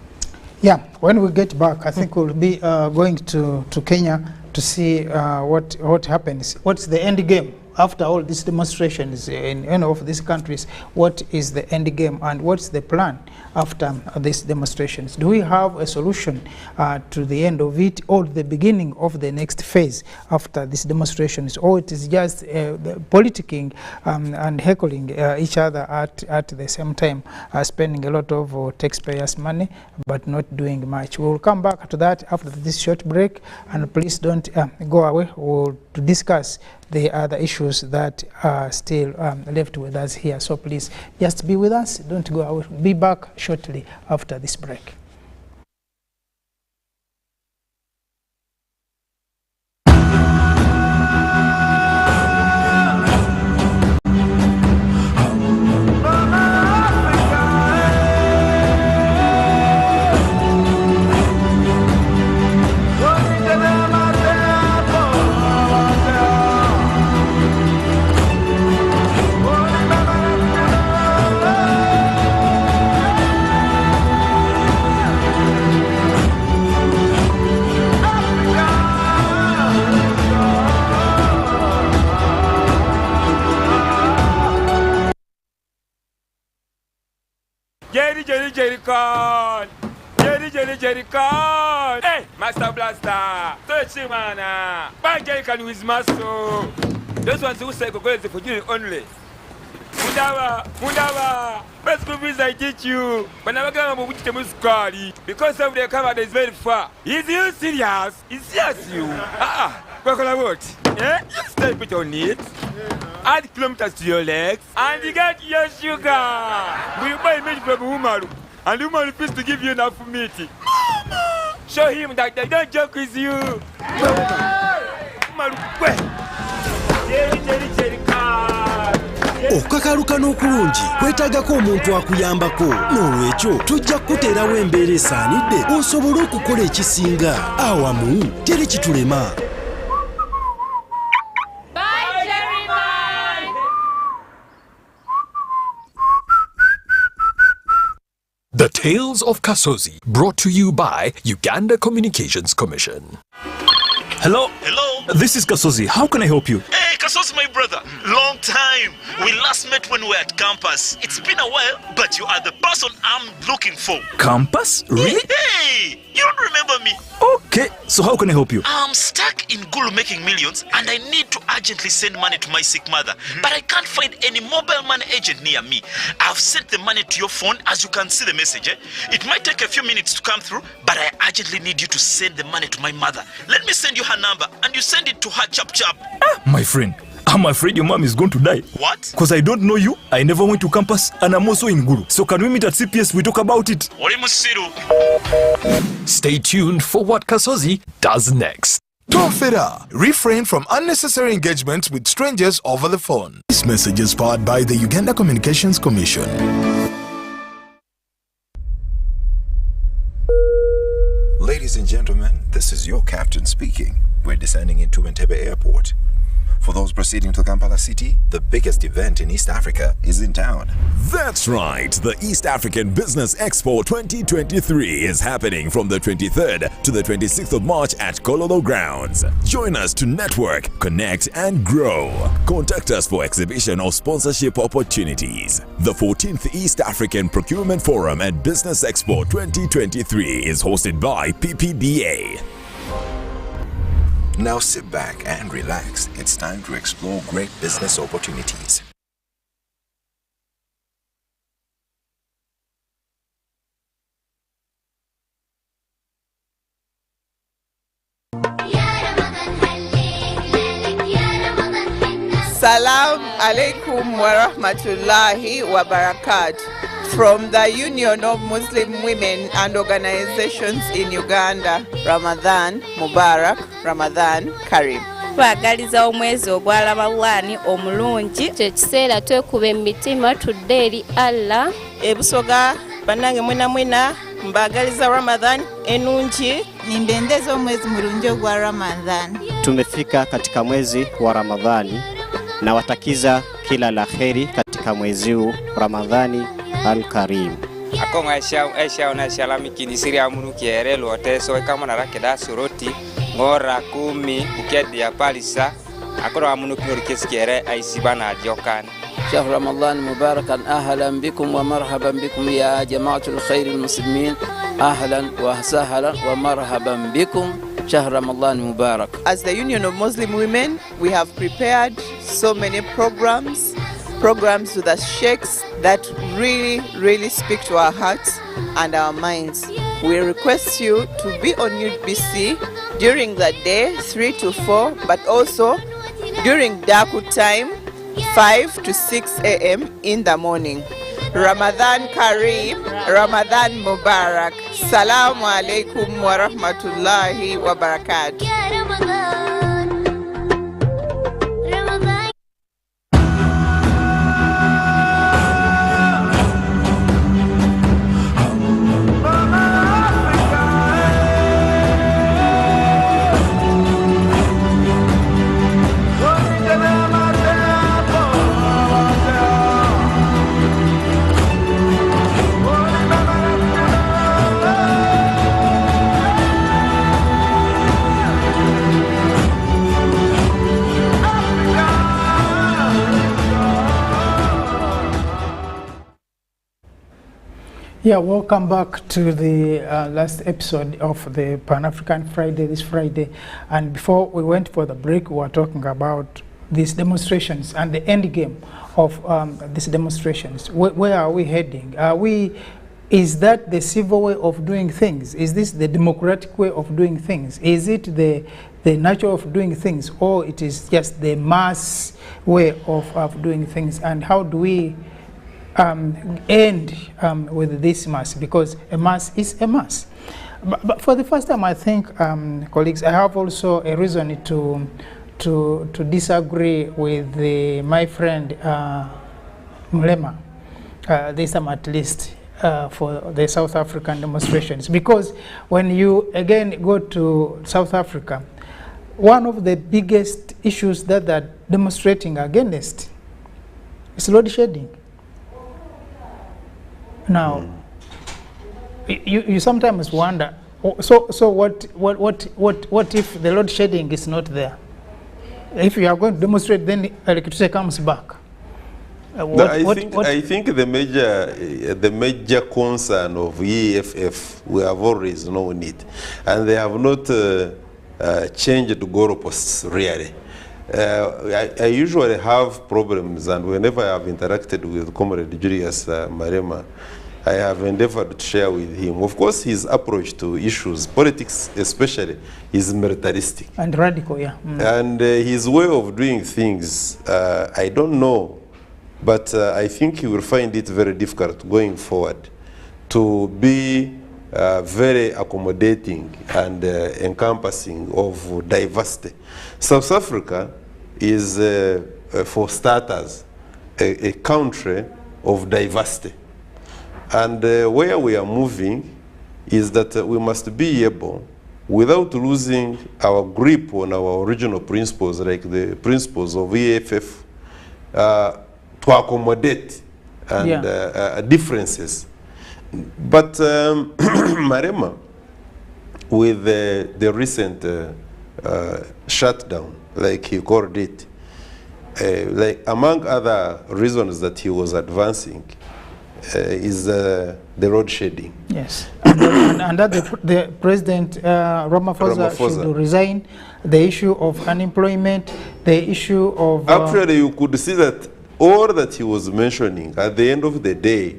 Yeah, when we get back, I think we'll be going to Kenya to see what happens. What's the end game after all these demonstrations in any of these countries? What is the end game and what's the plan after these demonstrations? Do we have a solution to the end of it or the beginning of the next phase after these demonstrations, or it is just politicking and heckling each other at the same time, spending a lot of taxpayers' money but not doing much? We will come back to that after this short break, and please don't go away. We'll discuss the other issues that are still left with us here. So please just be with us, don't go away. Be back shortly after this break. Jerrycan! Hey, Master Blaster! Touch him, man! Buy Jerrycan with muscle! Those ones who say go is for you only. Mundawa! Best movies I teach you. When I go to which Muscari, because of the camera is very far. Is you serious? Is serious you? What? Yeah? You step it on it. Add kilometers to your legs, and you get your sugar. We buy meat from Umaru. And the woman refused to give you enough meat. Mama! Show him that they don't joke with you. Okukakaluka n'okulungi kwetaagako omuntu akuyambako, n'olwekyo tujja kukuteerawo embeera esaanidde osobole okukola ekisinga. Awamu teri kitulema. The Tales of Kasozi, brought to you by Uganda Communications Commission. Hello? Hello? This is Kasozi. How can I help you? Hey, Kasozi, my brother. Long time. We last met when we were at campus. It's been a while, but you are the person I'm looking for. Campus? Really? Hey! You don't remember me? Okay, so how can I help you? I'm stuck in Gulu making millions and I need to urgently send money to my sick mother. But I can't find any mobile money agent near me. I've sent the money to your phone, as you can see the message. It might take a few minutes to come through, but I urgently need you to send the money to my mother. Let me send you her number and you send it to her chap. My friend, I'm afraid your mom is going to die. What? Because I don't know you, I never went to campus, and I'm also in Gulu. So can we meet at CPS, we talk about it? Stay tuned for what Kasozi does next. Tofera, refrain from unnecessary engagements with strangers over the phone. This message is powered by the Uganda Communications Commission. Ladies and gentlemen, this is your captain speaking. We're descending into Entebbe Airport. For those proceeding to Kampala City, the biggest event in East Africa is in town. That's right, the East African Business Expo 2023 is happening from the 23rd to the 26th of March at Kololo Grounds. Join us to network, connect, and grow. Contact us for exhibition or sponsorship opportunities. The 14th East African Procurement Forum and Business Expo 2023 is hosted by PPBA. Now sit back and relax. It's time to explore great business opportunities. Salam alaikum wa rahmatullahi wa barakatuh. From the Union of Muslim Women and Organizations in Uganda, Ramadan Mubarak, Ramadan Karim. Twagaliza omwezi ogwa Ramadani omulungi, kye kiseera twekuba emitima tudde eri Allah. Ebusoga bannange mwena mbagaliza Ramadan enungi, nimbendeza omwezi mulungi ogwa Ramadan. Tumefika katika mwezi wa Ramadhani na watakiza kila la kheri katika mwezi huu Ramadhani Al-Karim. Akong Aisha na shalami kinisiri amunu kiere lote so kama na rakeda suroti ngora 10 bukedi ya palisa akoro amunu kinorikes kiere aisibana jokan. شهر رمضان مباركا أهلا بكم ومرحبا بكم يا جماعة الخير المسلمين أهلا وسهلا ومرحبا بكم شهر رمضان مبارك. As the Union of Muslim Women, we have prepared so many programs with the sheikhs that really speak to our hearts and our minds. We request you to be on UBC during the day 3 to 4, but also during Daku time 5 to 6 a.m. in the morning. Ramadan Kareem, Ramadan Mubarak. Salamu alaikum wa rahmatullahi wa barakatuh. Yeah, welcome back to the last episode of the Pan-African Friday, this Friday. And before we went for the break, we were talking about these demonstrations and the end game of these demonstrations. Where are we heading? Is that the civil way of doing things? Is this the democratic way of doing things? Is it the nature of doing things, or it is just the mass way of doing things? And how do we end with this mass, because a mass is a mass. But for the first time, I think, colleagues, I have also a reason to disagree with my friend Mulema, this time at least, for the South African demonstrations. Because when you again go to South Africa, one of the biggest issues that they're demonstrating against is load shedding. Now, you sometimes wonder, so what if the load shedding is not there? If you are going to demonstrate, then electricity comes back. I think the major concern of EFF, we have always known it, and they have not changed goalposts really. I usually have problems, and whenever I have interacted with Comrade Julius Marema, I have endeavored to share with him. Of course, his approach to issues, politics especially, is militaristic. And radical, yeah. And his way of doing things, I don't know, but I think he will find it very difficult going forward to be very accommodating and encompassing of diversity. South Africa is, for starters, a country of diversity. And where we are moving is that we must be able, without losing our grip on our original principles, like the principles of EFF, to accommodate and differences. But Marema, with the recent shutdown, like he called it, like among other reasons that he was advancing, is the road shading. Yes, and that the President Ramaphosa should resign, the issue of unemployment, the issue of... Actually, you could see that all that he was mentioning at the end of the day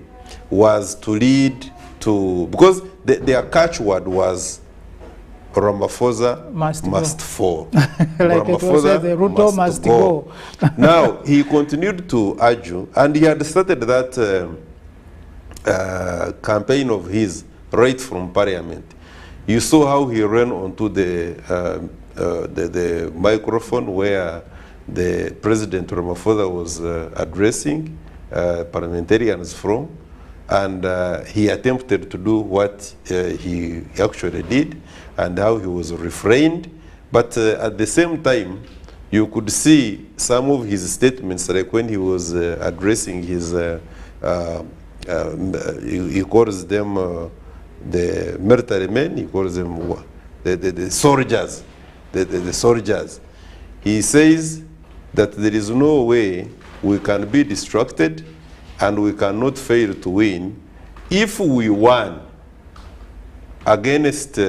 was to lead to... Because their catchword was Ramaphosa must fall. Like Ramaphosa the Ruto must go. Now, he continued to argue, and he had started that campaign of his right from parliament. You saw how he ran onto the microphone where the President Ramaphosa was addressing parliamentarians from, and he attempted to do what he actually did, and how he was refrained. But at the same time, you could see some of his statements, like when he was addressing his he calls them the military men, he calls them the soldiers, the soldiers. He says that there is no way we can be distracted and we cannot fail to win if we won against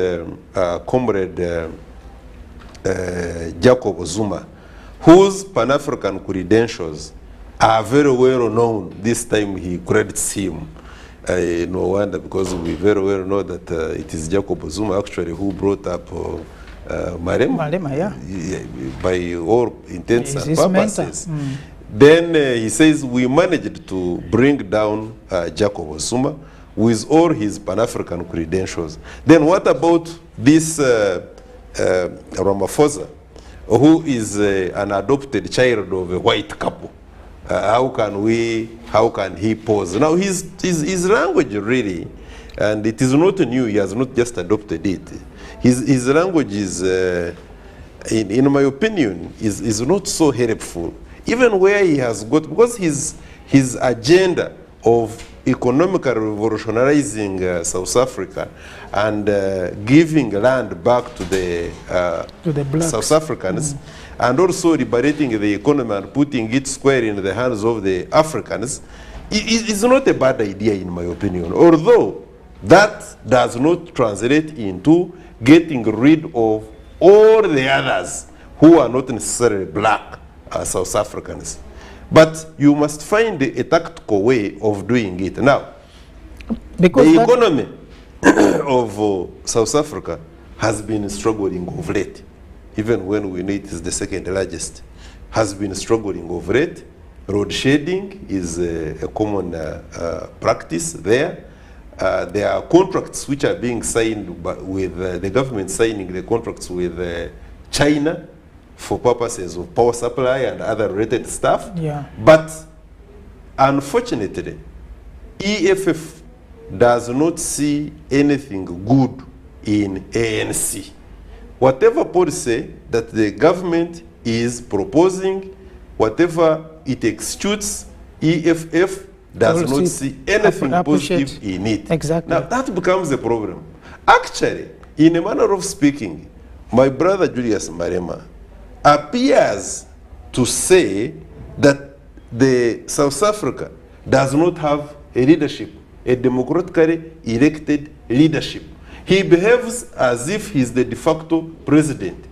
Comrade Jacob Zuma, whose Pan-African credentials are very well known. This time he credits him. No wonder, because we very well know that it is Jacob Zuma actually who brought up Marema, by all intents and purposes. Then he says we managed to bring down Jacob Zuma with all his Pan-African credentials. Then what about this Ramaphosa, who is an adopted child of a white couple? How can he pose? Now his language really, and it is not new, he has not just adopted it. His language is, in my opinion, is not so helpful. Even where he has got, because his agenda of economically revolutionizing South Africa and giving land back to the South Africans, and also liberating the economy and putting it square in the hands of the Africans, is not a bad idea in my opinion, although that does not translate into getting rid of all the others who are not necessarily black South Africans. But you must find a tactical way of doing it. Now, because the economy of South Africa has been struggling of late, even when we know it is the second largest, has been struggling of late. Road shading is a common practice there. There are contracts which are being signed with the government signing the contracts with China for purposes of power supply and other related stuff. But unfortunately, EFF does not see anything good in ANC. Whatever policy that the government is proposing, whatever it executes, EFF does not see anything positive in it. Exactly. Now that becomes a problem. Actually, in a manner of speaking, my brother Julius Marema appears to say that the South Africa does not have a leadership, a democratically elected leadership. He behaves as if he's the de facto president.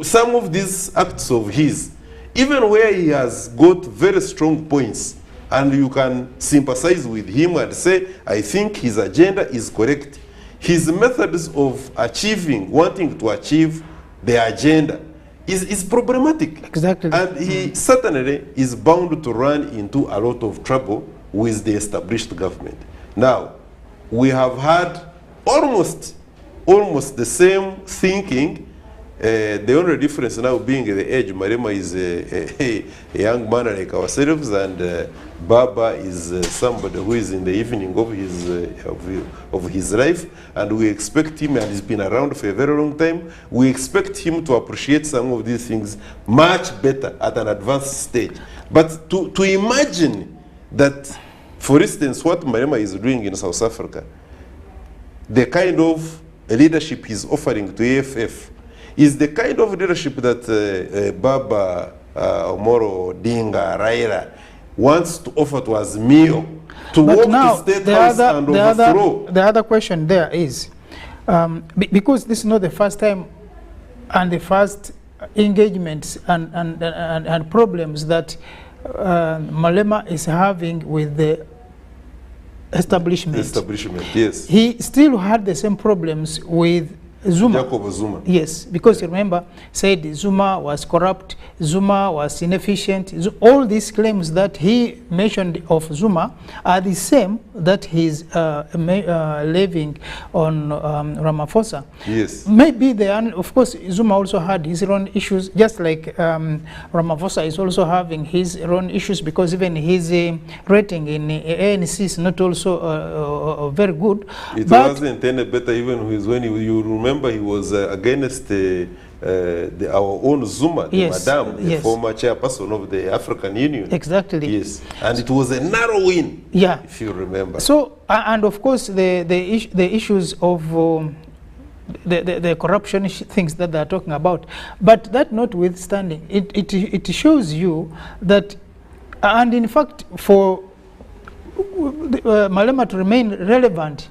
Some of these acts of his, even where he has got very strong points, and you can sympathize with him and say, I think his agenda is correct, his methods of wanting to achieve the agenda is problematic. Exactly. And he certainly is bound to run into a lot of trouble with the established government. Now, we have had almost the same thinking. The only difference now being the age. Malema is a young man like ourselves, and Baba is somebody who is in the evening of his life, and we expect him, and he's been around for a very long time, we expect him to appreciate some of these things much better at an advanced stage. But to imagine that, for instance, what Malema is doing in South Africa, the kind of leadership he's offering to AFF, is the kind of leadership that Baba, Omoro, Dinga, Raila wants to offer to Azimio to walk to State House and overthrow. The other question there is, because this is not the first time and the first engagements and problems that Malema is having with the establishment. Yes. He still had the same problems with Zuma. Jacob Zuma. Yes, because you remember, said Zuma was corrupt, Zuma was inefficient. All these claims that he mentioned of Zuma are the same that he's levying on Ramaphosa. Yes. Maybe of course, Zuma also had his own issues, just like Ramaphosa is also having his own issues, because even his rating in ANC is not also very good. It wasn't any better even when you remember he was against our own Zuma, the Madam, the former chairperson of the African Union. Exactly. Yes, and it was a narrow win. Yeah, if you remember. So, and of course, the issues of the corruption things that they're talking about. But that notwithstanding, it shows you that, and in fact, for Malema to remain relevant,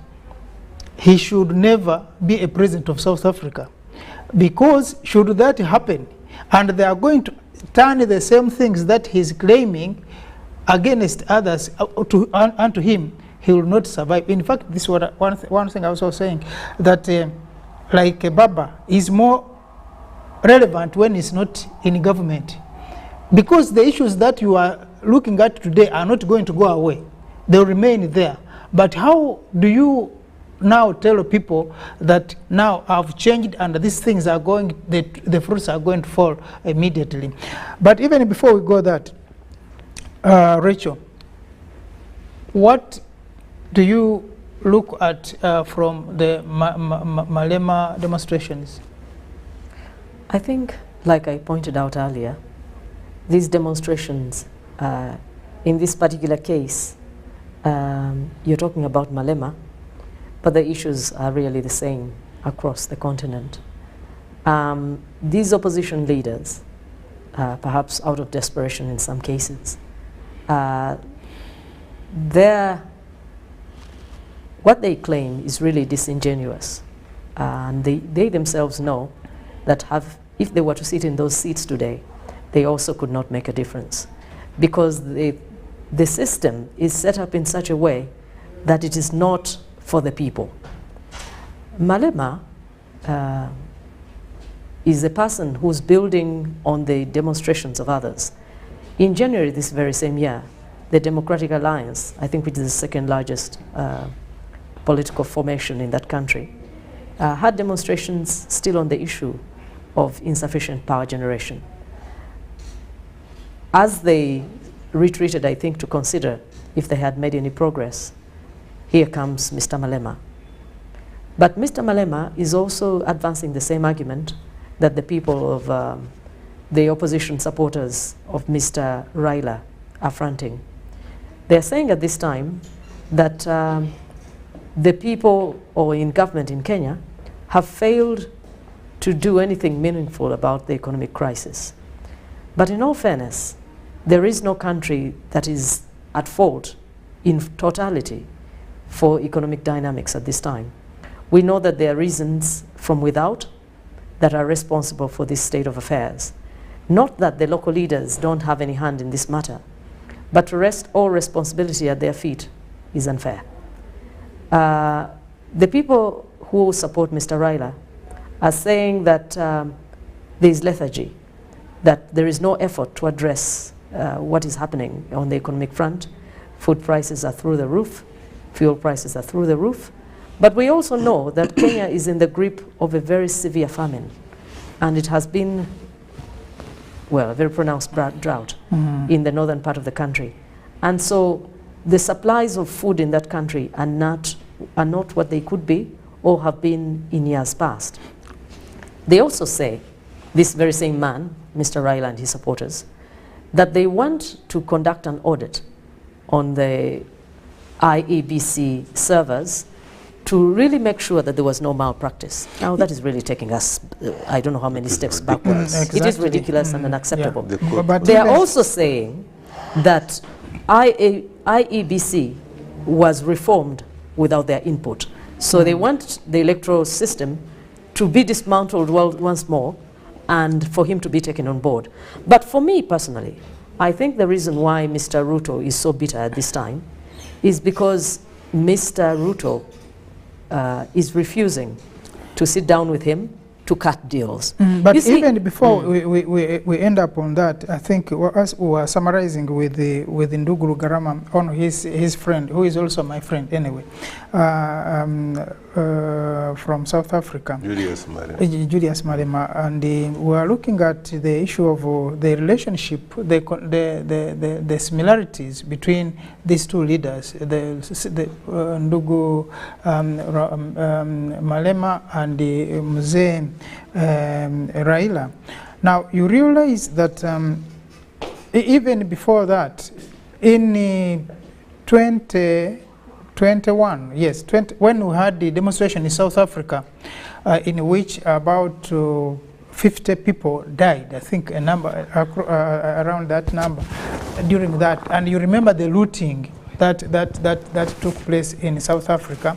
he should never be a president of South Africa, because should that happen, and they are going to turn the same things that he's claiming against others unto him, he will not survive. In fact, this was one thing I was also saying, that like Baba is more relevant when he's not in government, because the issues that you are looking at today are not going to go away. They'll remain there. But how do you now tell people that now I've changed and these things are going, the fruits are going to fall immediately? But even before we go that, Rachel, what do you look at from the Malema demonstrations? I think, like I pointed out earlier, these demonstrations, in this particular case, you're talking about Malema, but the issues are really the same across the continent. These opposition leaders, perhaps out of desperation in some cases, what they claim is really disingenuous. And they themselves know that if they were to sit in those seats today, they also could not make a difference, because the system is set up in such a way that it is not for the people. Malema is a person who's building on the demonstrations of others. In January this very same year, the Democratic Alliance, I think which is the second largest political formation in that country, had demonstrations still on the issue of insufficient power generation. As they retreated, I think, to consider if they had made any progress, here comes Mr. Malema. But Mr. Malema is also advancing the same argument that the people of the opposition supporters of Mr. Raila are fronting. They're saying at this time that the people or in government in Kenya have failed to do anything meaningful about the economic crisis. But in all fairness, there is no country that is at fault in totality for economic dynamics at this time. We know that there are reasons from without that are responsible for this state of affairs. Not that the local leaders don't have any hand in this matter, but to rest all responsibility at their feet is unfair. The people who support Mr. Raila are saying that there is lethargy, that there is no effort to address what is happening on the economic front. Food prices are through the roof, fuel prices are through the roof, but we also know that Kenya is in the grip of a very severe famine, and it has been, well, a very pronounced drought in the northern part of the country. And so the supplies of food in that country are not what they could be or have been in years past. They also say, this very same man, Mr. Raila and his supporters, that they want to conduct an audit on the IEBC servers to really make sure that there was no malpractice. Now that is really taking us, I don't know how many steps backwards. Exactly. It is ridiculous and unacceptable. Yeah. But they are also saying that IEBC was reformed without their input. So they want the electoral system to be dismantled once more and for him to be taken on board. But for me personally, I think the reason why Mr. Ruto is so bitter at this time is because Mr. Ruto is refusing to sit down with him to cut deals. But even before we end up on that, I think as we were summarizing with Nduguru Garama on his friend, who is also my friend anyway, from South Africa, Julius Malema, and we are looking at the issue of the relationship, the similarities between these two leaders, the Ndugu Malema and the Mzee Raila. Now you realize that even before that, in 2021, yes, when we had the demonstration in South Africa, in which about 50 people died, I think a number around that number during that, and you remember the looting that took place in South Africa,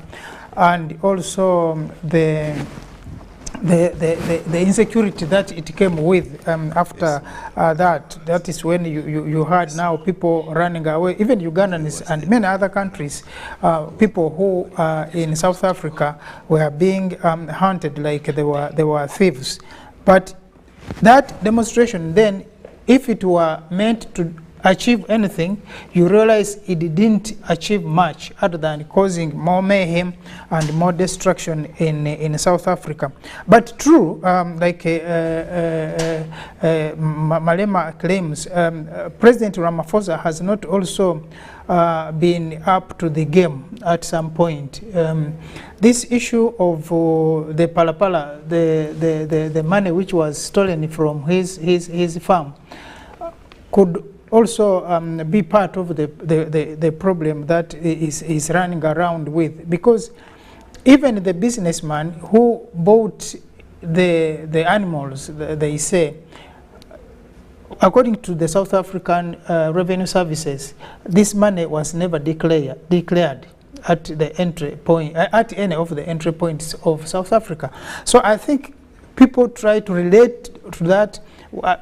and also the insecurity that it came with after that is when you had now people running away, even Ugandans and many other countries, people who in South Africa were being hunted like they were thieves. But that demonstration then, if it were meant to achieve anything, you realize it didn't achieve much other than causing more mayhem and more destruction in South Africa. But true, like Malema claims, President Ramaphosa has not also been up to the game at some point. This issue of the Palapala, the money which was stolen from his farm, could also be part of the problem that is running around with, because even the businessman who bought the animals, they say, according to the South African Revenue Services, this money was never declared at the entry point, at any of the entry points of South Africa. So I think people try to relate to that,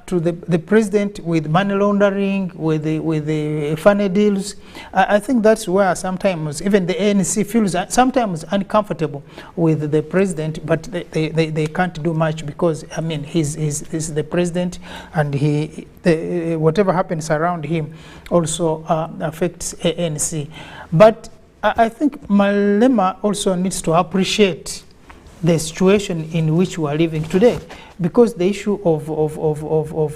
to the president with money laundering, with the funny deals. I think that's where sometimes even the ANC feels sometimes uncomfortable with the president, but they can't do much because, I mean, he's the president, and whatever happens around him also affects ANC. But I think Malema also needs to appreciate the situation in which we are living today, because the issue of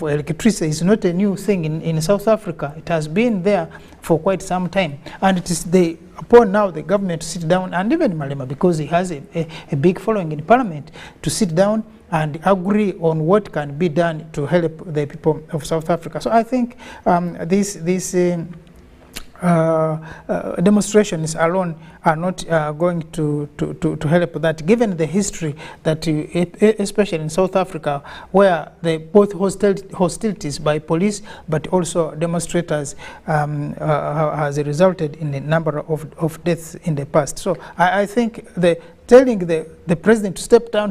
electricity is not a new thing in South Africa. It has been there for quite some time, and it is upon now the government to sit down, and even Malema, because he has a big following in parliament, to sit down and agree on what can be done to help the people of South Africa. So I think this demonstrations alone are not going to help that, given the history that, especially in South Africa, where both hostilities by police but also demonstrators has resulted in a number of deaths in the past. So I think telling the president to step down,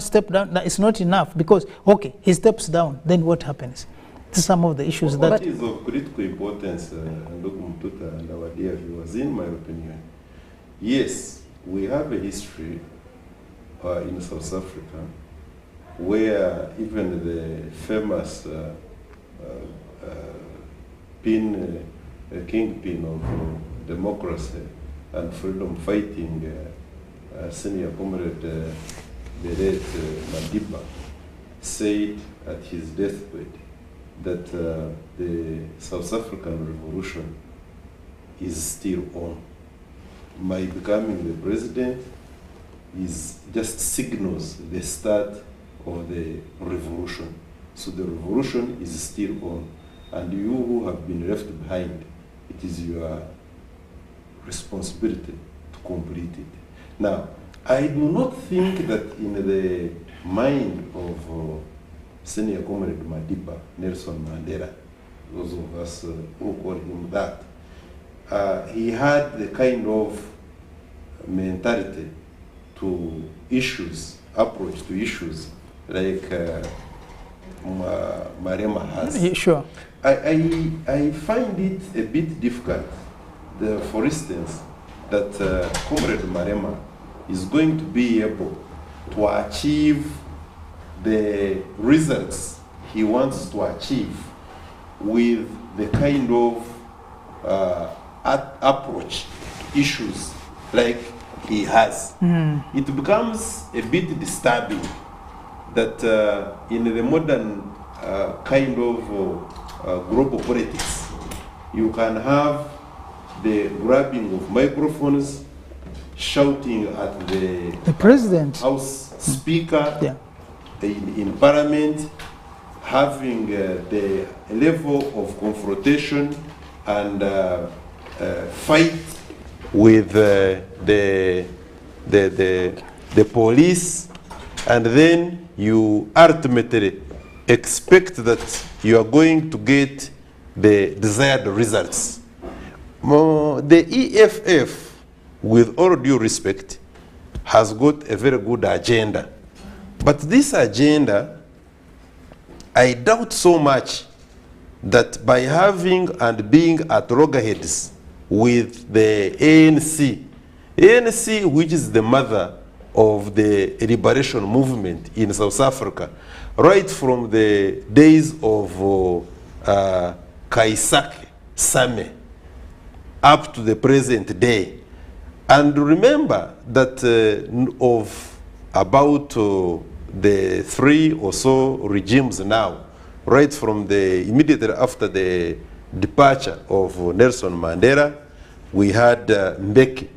that is not enough, because, okay, he steps down, then what happens? Some of the issues What is of critical importance, Ndugu and our dear viewers, in my opinion, yes, we have a history in South Africa where even the famous kingpin of democracy and freedom fighting, senior comrade the late Madiba, said at his deathbed that the South African revolution is still on. My becoming the president is just signals the start of the revolution. So the revolution is still on. And you who have been left behind, it is your responsibility to complete it. Now, I do not think that in the mind of Senior Comrade Madiba, Nelson Mandela, those of us who call him that, he had the kind of mentality to issues, approach to issues like Marema has. Sure. I find it a bit difficult, for instance, that Comrade Marema is going to be able to achieve the results he wants to achieve with the kind of approach to issues like he has. It becomes a bit disturbing that in the modern kind of global politics, you can have the grabbing of microphones, shouting at the president, House Speaker, in Parliament, having the level of confrontation and fight with the police, and then you ultimately expect that you are going to get the desired results. The EFF, with all due respect, has got a very good agenda. But this agenda, I doubt so much that by having and being at loggerheads with the ANC, which is the mother of the liberation movement in South Africa, right from the days of Kaisake Same up to the present day. And remember that of about the 3 or so regimes now, right from the immediately after the departure of Nelson Mandela, we had Mbeki.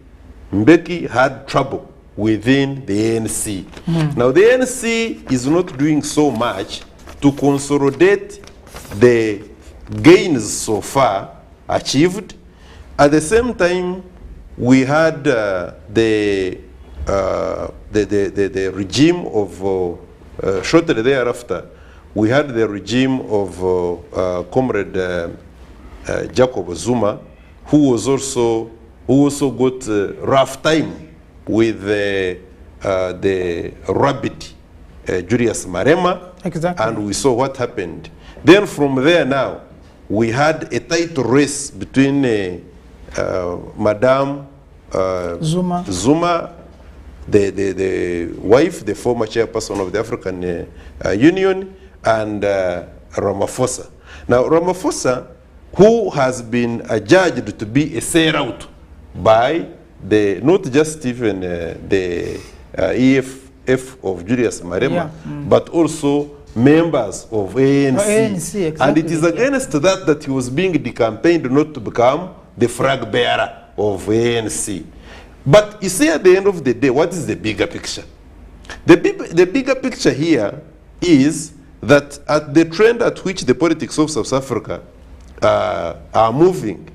Mbeki had trouble within the ANC. Now the ANC is not doing so much to consolidate the gains so far achieved. At the same time, we had the regime of, shortly thereafter, we had the regime of Comrade Jacob Zuma, who also got rough time with the rabbit Julius Marema. Exactly. And we saw what happened. Then from there now, we had a tight race between Madame Zuma, the wife, the former chairperson of the African Union, and Ramaphosa. Now Ramaphosa, who has been adjudged to be a sellout by the, not just even the EFF of Julius Marema, but also members of ANC. Exactly. And it is against that he was being decampaigned not to become the flag bearer of ANC. But you see, at the end of the day, what is the bigger picture? The bigger picture here is that at the trend at which the politics of South Africa are moving,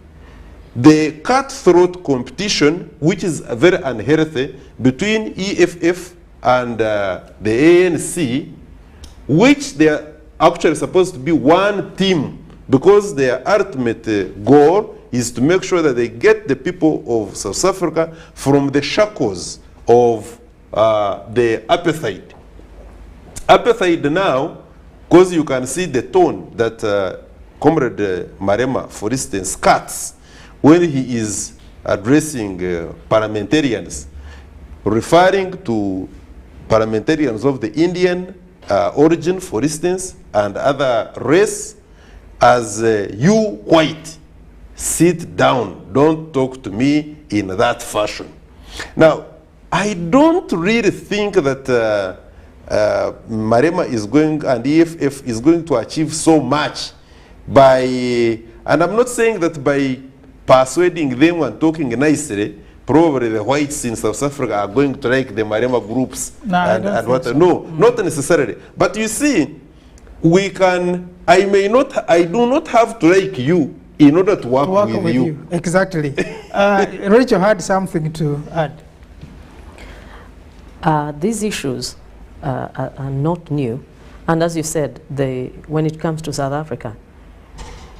the cutthroat competition, which is very unhealthy, between EFF and the ANC, which they are actually supposed to be one team, because their ultimate goal is to make sure that they get the people of South Africa from the shackles of the apartheid. Apartheid now, because you can see the tone that Comrade Marema, for instance, cuts when he is addressing parliamentarians, referring to parliamentarians of the Indian origin, for instance, and other race, as you white, sit down, don't talk to me in that fashion. Now, I don't really think that Marema is going, and EFF is going to achieve so much by, and I'm not saying that by persuading them and talking nicely, probably the whites in South Africa are going to like the Marema groups. No, and what, so. No, not necessarily. But you see, we can, I do not have to like you in order to work with you. Exactly. Rachel had something to add. These issues are not new. And as you said, when it comes to South Africa,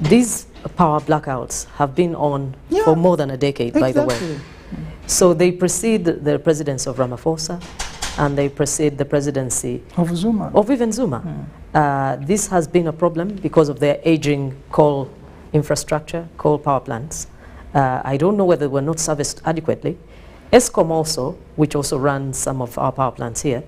these power blackouts have been on for more than a decade, by the way. So they precede the presidency of Ramaphosa, and they precede the presidency of Zuma. Of even Zuma. This has been a problem because of their aging coal infrastructure, coal power plants. I don't know whether they were not serviced adequately. Eskom also, which also runs some of our power plants here,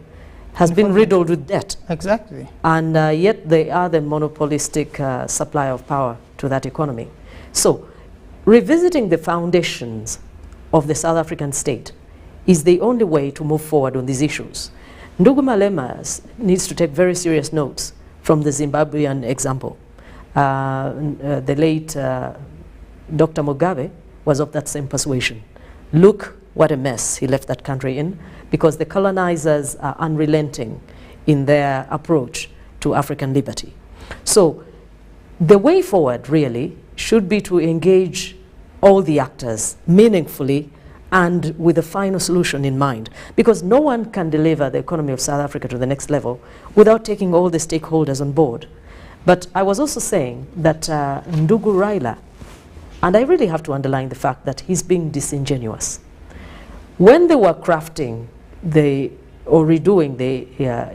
has been riddled with debt. Exactly. And yet they are the monopolistic supplier of power to that economy. So revisiting the foundations of the South African state is the only way to move forward on these issues. Ndugu Malema needs to take very serious notes from the Zimbabwean example. The late Dr. Mugabe was of that same persuasion. Look what a mess he left that country in, because the colonizers are unrelenting in their approach to African liberty. So the way forward really should be to engage all the actors meaningfully and with a final solution in mind, because no one can deliver the economy of South Africa to the next level without taking all the stakeholders on board. But I was also saying that Ndugu Raila, and I really have to underline the fact that he's being disingenuous. When they were crafting or redoing the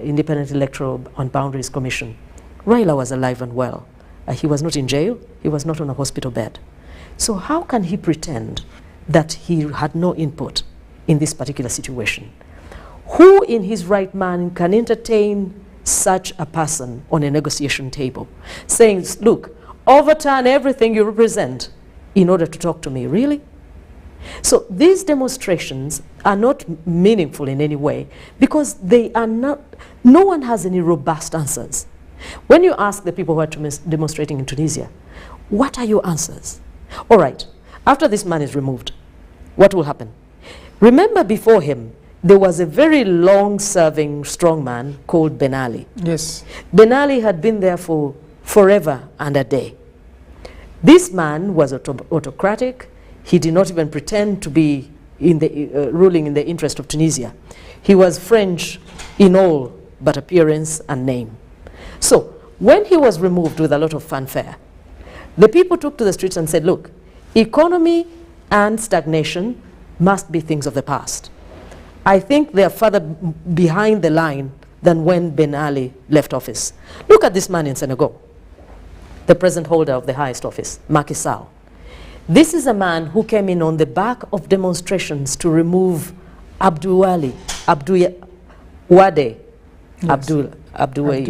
Independent Electoral and Boundaries Commission, Raila was alive and well. He was not in jail, he was not on a hospital bed. So how can he pretend that he had no input in this particular situation? Who in his right mind can entertain such a person on a negotiation table, saying, look, overturn everything you represent in order to talk to me? Really? So these demonstrations are not meaningful in any way because they are not, no one has any robust answers. When you ask the people who are demonstrating in Tunisia, what are your answers? All right, after this man is removed, what will happen? Remember, before him, there was a very long-serving strongman called Ben Ali. Yes. Ben Ali had been there for forever and a day. This man was autocratic. He did not even pretend to be in the, ruling in the interest of Tunisia. He was French in all but appearance and name. So when he was removed with a lot of fanfare, the people took to the streets and said, look, economy and stagnation must be things of the past. I think they are further behind the line than when Ben Ali left office. Look at this man in Senegal, the present holder of the highest office, Macky Sall. This is a man who came in on the back of demonstrations to remove Abdoulaye,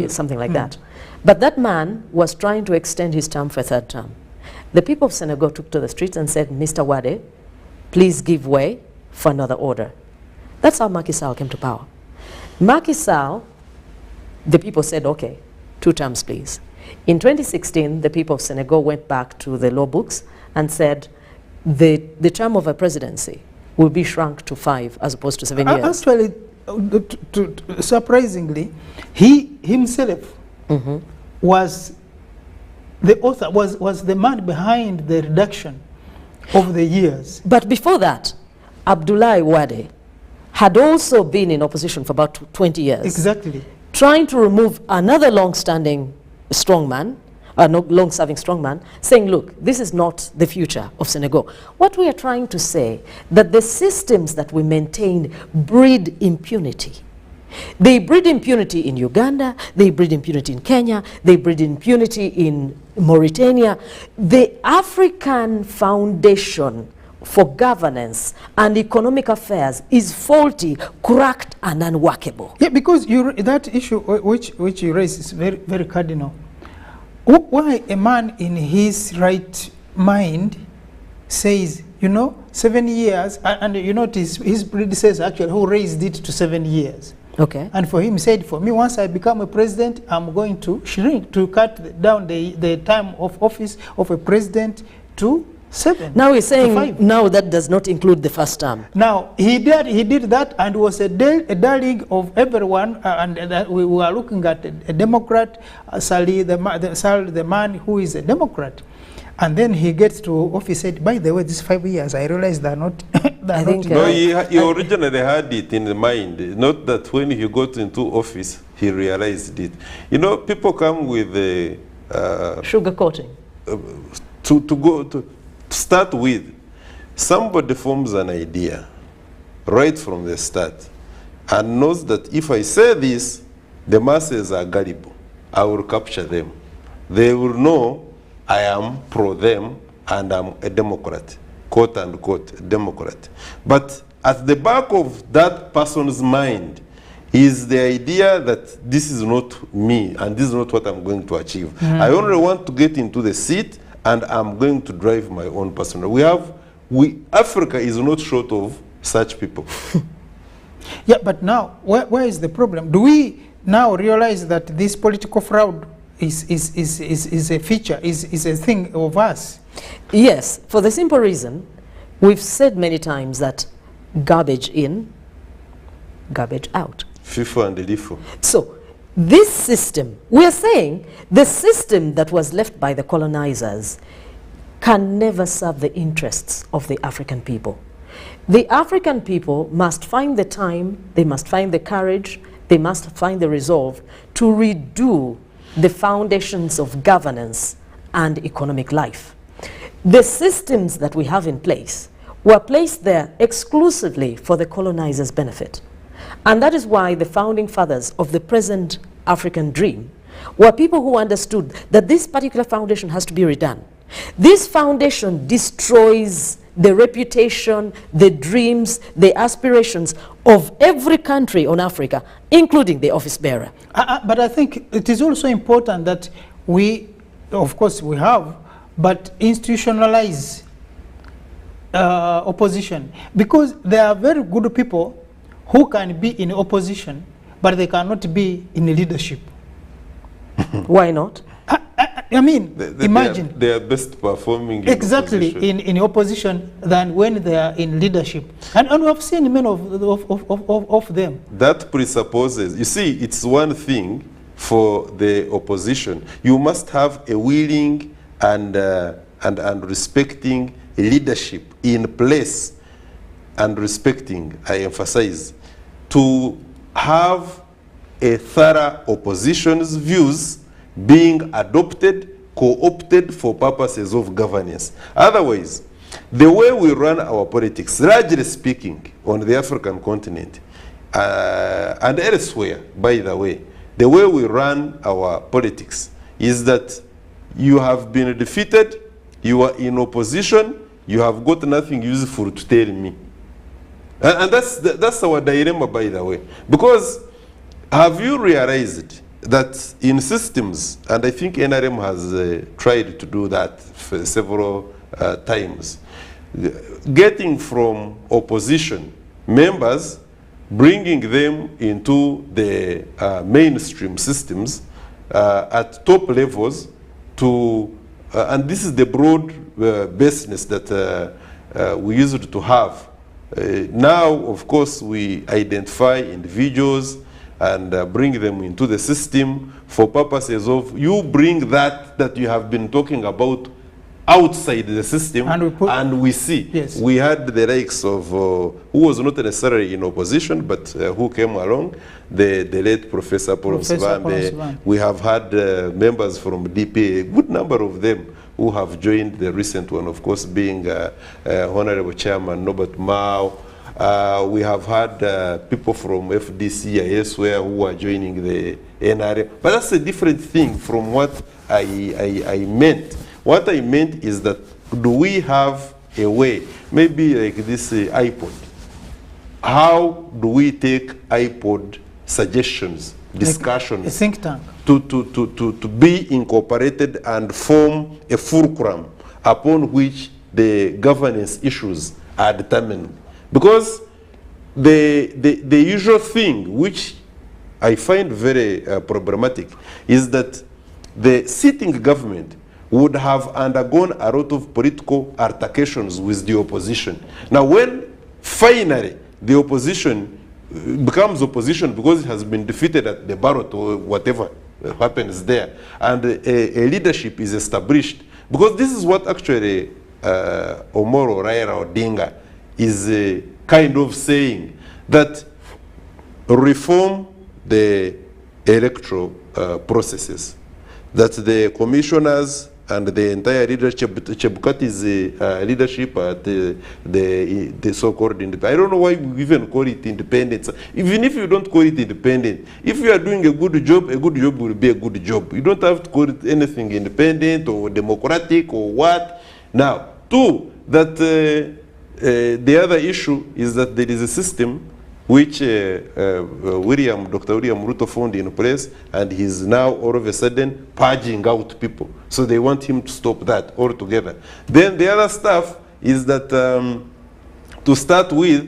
something like that. But that man was trying to extend his term for a third term. The people of Senegal took to the streets and said, Mr. Wade, please give way for another order. That's how Macky Sall came to power. Macky Sall, the people said, okay, 2 terms please. In 2016, the people of Senegal went back to the law books and said the term of a presidency will be shrunk to 5 as opposed to 7 years. Actually, surprisingly, he himself was the author, was the man behind the reduction over the years. But before that, Abdoulaye Wade had also been in opposition for about 20 years. Exactly. Trying to remove another long-standing strongman, long-serving strongman, saying, look, this is not the future of Senegal. What we are trying to say, that the systems that we maintain breed impunity. They breed impunity in Uganda, they breed impunity in Kenya, they breed impunity in Mauritania. The African foundation for governance and economic affairs is faulty, cracked, and unworkable. Yeah, because that issue which you raise is very, very cardinal. Why a man in his right mind says, you know, 7 years, and you notice his predecessor actually who raised it to 7 years. Okay. And for him, he said, for me, once I become a president, I'm going to shrink, to cut down the time of office of a president to 7. Now he's saying now that does not include the first term. Now he did that and was a darling of everyone, and that we were looking at a Democrat, Sali, the man who is a Democrat. And then he gets to office, said, by the way, these 5 years, I realized they're not. No, he originally had it in mind. Not that when he got into office, he realized it. You know, people come with the sugar coating. To start with, somebody forms an idea right from the start and knows that if I say this, the masses are gullible. I will capture them. They will know I am pro them and I'm a Democrat, quote unquote, Democrat. But at the back of that person's mind is the idea that this is not me and this is not what I'm going to achieve. I only want to get into the seat and I'm going to drive my own persona. Africa is not short of such people. Yeah, but now, where is the problem? Do we now realize that this political fraud is a feature, is a thing of us? Yes, for the simple reason, we've said many times that garbage in, garbage out. FIFO and LIFO. So, this system, we are saying the system that was left by the colonizers can never serve the interests of the African people. The African people must find the time, they must find the courage, they must find the resolve to redo the foundations of governance and economic life. The systems that we have in place were placed there exclusively for the colonizers' benefit. And that is why the founding fathers of the present African dream were people who understood that this particular foundation has to be redone. This foundation destroys the reputation, the dreams, the aspirations of every country on Africa, including the office bearer. But I think it is also important that we, of course we have, but institutionalize opposition. Because there are very good people who can be in opposition, but they cannot be in leadership. Why not? I mean, imagine. They are best performing exactly in opposition than when they are in leadership. And we have seen many of them. That presupposes, you see, it's one thing for the opposition. You must have a willing and respecting leadership in place, and respecting, I emphasize, to have a thorough opposition's views being adopted, co-opted for purposes of governance. Otherwise, the way we run our politics, largely speaking, on the African continent, and elsewhere, by the way, the way we run our politics is that you have been defeated, you are in opposition, you have got nothing useful to tell me. And that's our dilemma, by the way. Because have you realized that in systems, and I think NRM has tried to do that for several times, getting from opposition members, bringing them into the mainstream systems at top levels to, and this is the broad baseness that we used to have. Now, of course, we identify individuals and bring them into the system for purposes of, you bring that you have been talking about outside the system, And and we see. Yes. We had the likes of, who was not necessarily in opposition, but who came along, the late Professor Paul Nsibambe. We have had members from DP, a good number of them, who have joined the recent one, of course, being Honorable Chairman Norbert Mao. We have had people from FDC and elsewhere who are joining the NRM. But that's a different thing from what I meant. What I meant is that, do we have a way, maybe like this iPod, how do we take iPod suggestions, discussions, like a think tank, to be incorporated and form a fulcrum upon which the governance issues are determined? Because the usual thing, which I find very problematic, is that the sitting government would have undergone a lot of political altercations with the opposition. Now, when finally the opposition becomes opposition because it has been defeated at the ballot or whatever happens there, and a leadership is established, because this is what actually Omoro Raila Odinga is kind of saying, that reform the electoral processes, that the commissioners and the entire leadership, Chebukati's leadership at the so-called independent. I don't know why we even call it independence. Even if you don't call it independent, if you are doing a good job will be a good job. You don't have to call it anything independent or democratic or what. Now, two, that the other issue is that there is a system which Dr. William Ruto found in place, and he's now all of a sudden purging out people. So they want him to stop that altogether. Then the other stuff is that, to start with,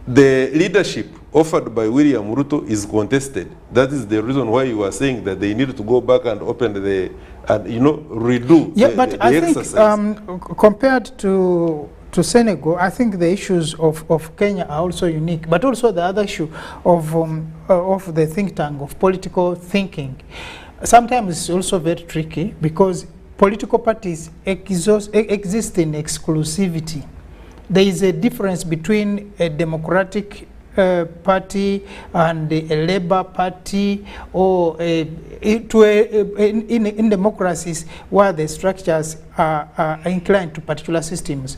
the leadership offered by William Ruto is contested. That is the reason why you are saying that they need to go back and open the, and redo the I exercise. think compared to Senegal, I think the issues of Kenya are also unique, but also the other issue of the think tank, of political thinking. Sometimes it's also very tricky because political parties exist in exclusivity. There is a difference between a democratic party and a Labour Party, or in democracies where the structures are inclined to particular systems.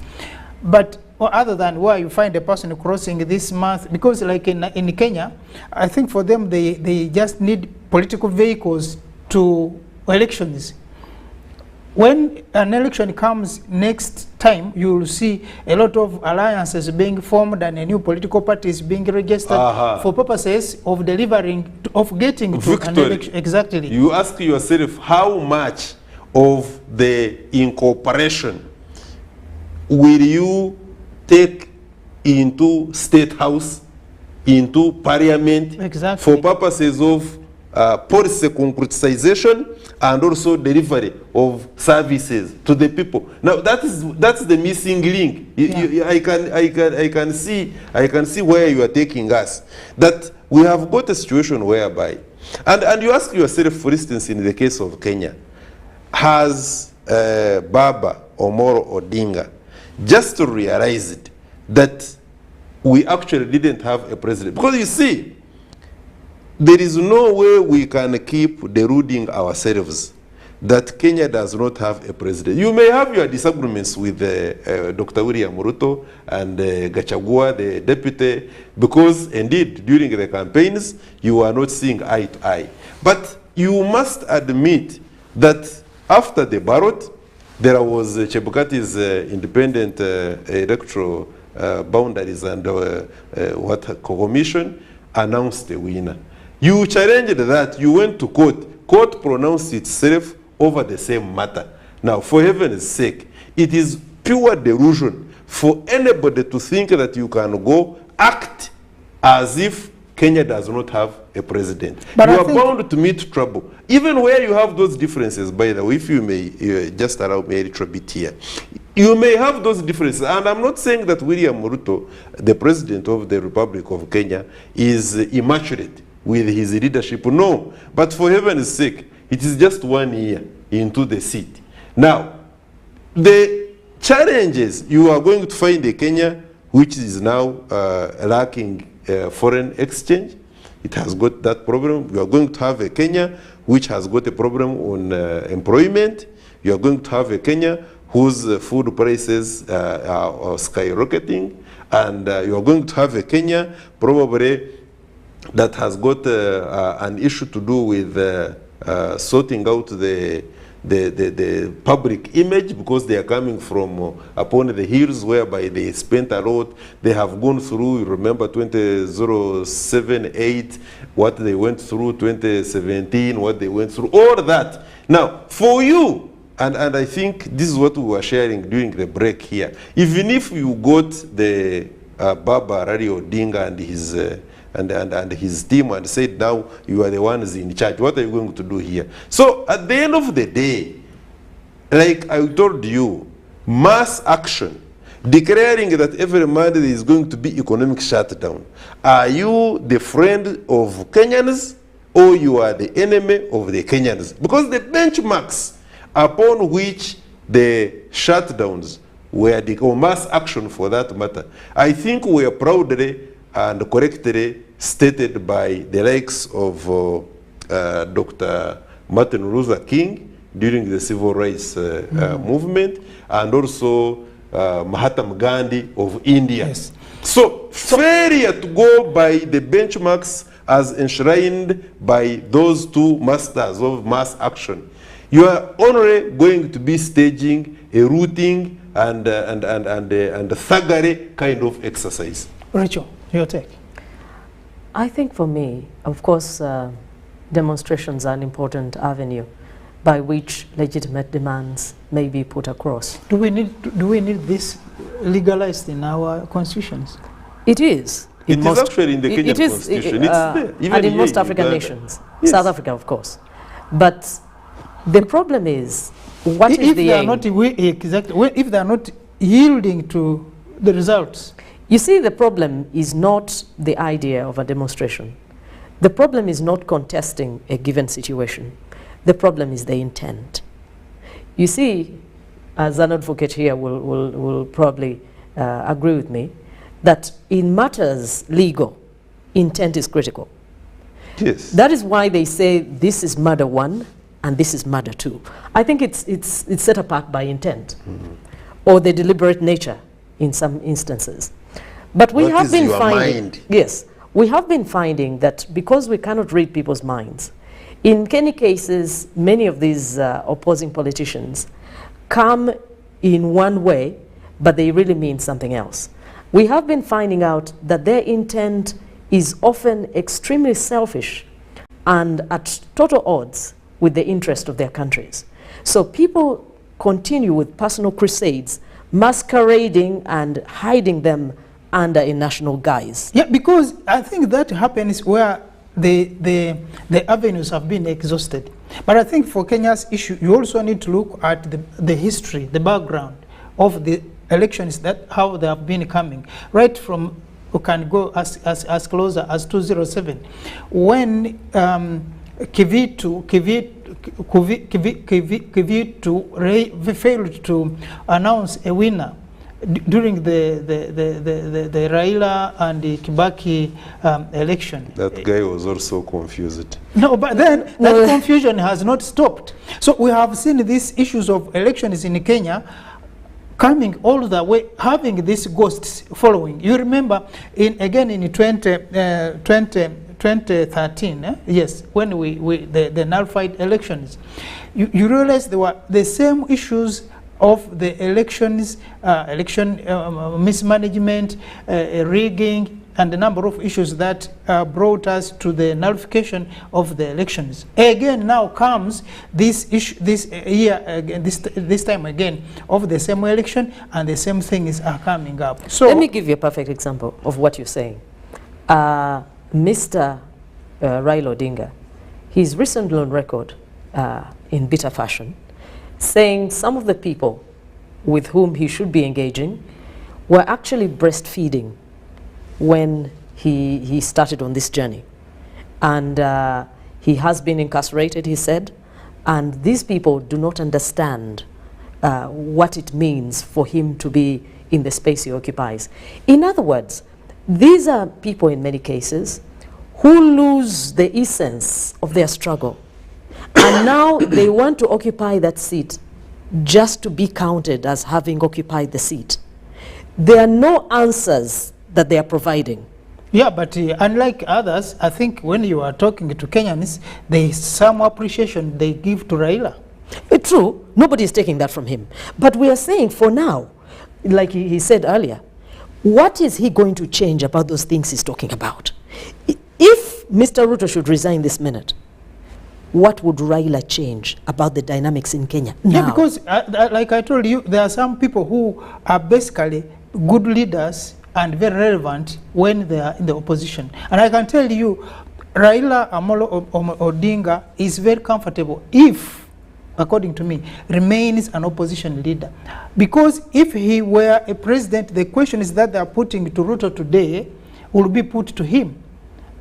But other than where you find a person crossing this math, because like in Kenya, I think for them they just need political vehicles to elections. When an election comes next time, you will see a lot of alliances being formed and a new political parties being registered for purposes of delivering, of getting to an election. Exactly. You ask yourself, how much of the incorporation will you take into State House, into Parliament, for purposes of policy concretization and also delivery of services to the people? Now that's the missing link. I can see where you are taking us. That we have got a situation whereby, and you ask yourself, for instance, in the case of Kenya, has Baba Omoro Odinga just realized that we actually didn't have a president? Because you see, there is no way we can keep deluding ourselves that Kenya does not have a president. You may have your disagreements with Dr. William Ruto and Gachagua, the deputy, because indeed during the campaigns you are not seeing eye to eye. But you must admit that after the ballot, there was Chebukati's independent electoral boundaries and commission announced the winner. You challenged that, you went to court. Court pronounced itself over the same matter. Now, for heaven's sake, it is pure delusion for anybody to think that you can go act as if Kenya does not have a president. But you are bound to meet trouble. Even where you have those differences, by the way, if you may just allow me a little bit here. You may have those differences, and I'm not saying that William Ruto, the president of the Republic of Kenya, is immaculate with his leadership. No, but for heaven's sake, it is just 1 year into the seat. Now, the challenges, you are going to find a Kenya which is now lacking foreign exchange. It has got that problem. You are going to have a Kenya which has got a problem on employment. You are going to have a Kenya whose food prices are skyrocketing. And you are going to have a Kenya probably that has got an issue to do with sorting out the public image, because they are coming from upon the hills whereby they spent a lot. They have gone through, you remember 2007, 8, what they went through, 2017, what they went through, all that. Now, for you, and I think this is what we were sharing during the break here, even if you got the Baba Raila Odinga and his and his team and said, now you are the ones in charge, what are you going to do here? So at the end of the day, like I told you, mass action, declaring that every month there is going to be economic shutdown. Are you the friend of Kenyans or you are the enemy of the Kenyans? Because the benchmarks upon which the shutdowns were or mass action for that matter, I think were proudly and correctly stated by the likes of Dr. Martin Luther King during the civil rights movement, and also Mahatma Gandhi of India. Yes. So failure to go by the benchmarks as enshrined by those two masters of mass action, you are only going to be staging a routing and thuggery kind of exercise. Rachel, your take? I think for me, of course, demonstrations are an important avenue by which legitimate demands may be put across. Do we need this legalized in our constitutions? It is. It is actually in the Kenyan constitution. It's there. Even and in most African nations. Yes. South Africa, of course. But the problem is, what is the aim? If they are not yielding to the results. You see, the problem is not the idea of a demonstration. The problem is not contesting a given situation. The problem is the intent. You see, as an advocate here will probably agree with me, that in matters legal, intent is critical. Yes. That is why they say this is murder 1 and this is murder 2. I think it's set apart by intent, or the deliberate nature in some instances. But we have been finding, yes, we have been finding that because we cannot read people's minds, in many cases, many of these opposing politicians come in one way, but they really mean something else. We have been finding out that their intent is often extremely selfish and at total odds with the interest of their countries. So people continue with personal crusades, masquerading and hiding them under a national guise. Yeah, because I think that happens where the avenues have been exhausted. But I think for Kenya's issue, you also need to look at the history, the background of the elections, that how they have been coming. Right from, you can go as closer as 2007, when Kivitu failed to announce a winner during the Raila and the Kibaki election. That guy was also confused. No, but then that confusion has not stopped. So we have seen these issues of elections in Kenya coming all the way, having these ghosts following. You remember, again in 2013, yes, when the nullified elections, you realize there were the same issues of the elections, election mismanagement, rigging, and a number of issues that brought us to the nullification of the elections. Again, now comes this issue, this time again, of the same election, and the same things are coming up. So let me give you a perfect example of what you're saying. Mr. Raila Odinga, he's recently on record in bitter fashion, saying some of the people with whom he should be engaging were actually breastfeeding when he started on this journey. And he has been incarcerated, he said, and these people do not understand what it means for him to be in the space he occupies. In other words, these are people in many cases who lose the essence of their struggle. And now they want to occupy that seat just to be counted as having occupied the seat. There are no answers that they are providing. Yeah, but unlike others, I think when you are talking to Kenyans, there is some appreciation they give to Raila. True, nobody is taking that from him. But we are saying for now, like he said earlier, what is he going to change about those things he's talking about? If Mr. Ruto should resign this minute, what would Raila change about the dynamics in Kenya now? Yeah, because like I told you, there are some people who are basically good leaders and very relevant when they are in the opposition. And I can tell you, Raila Amolo Odinga is very comfortable if, according to me, remains an opposition leader. Because if he were a president, the questions that they are putting to Ruto today will be put to him.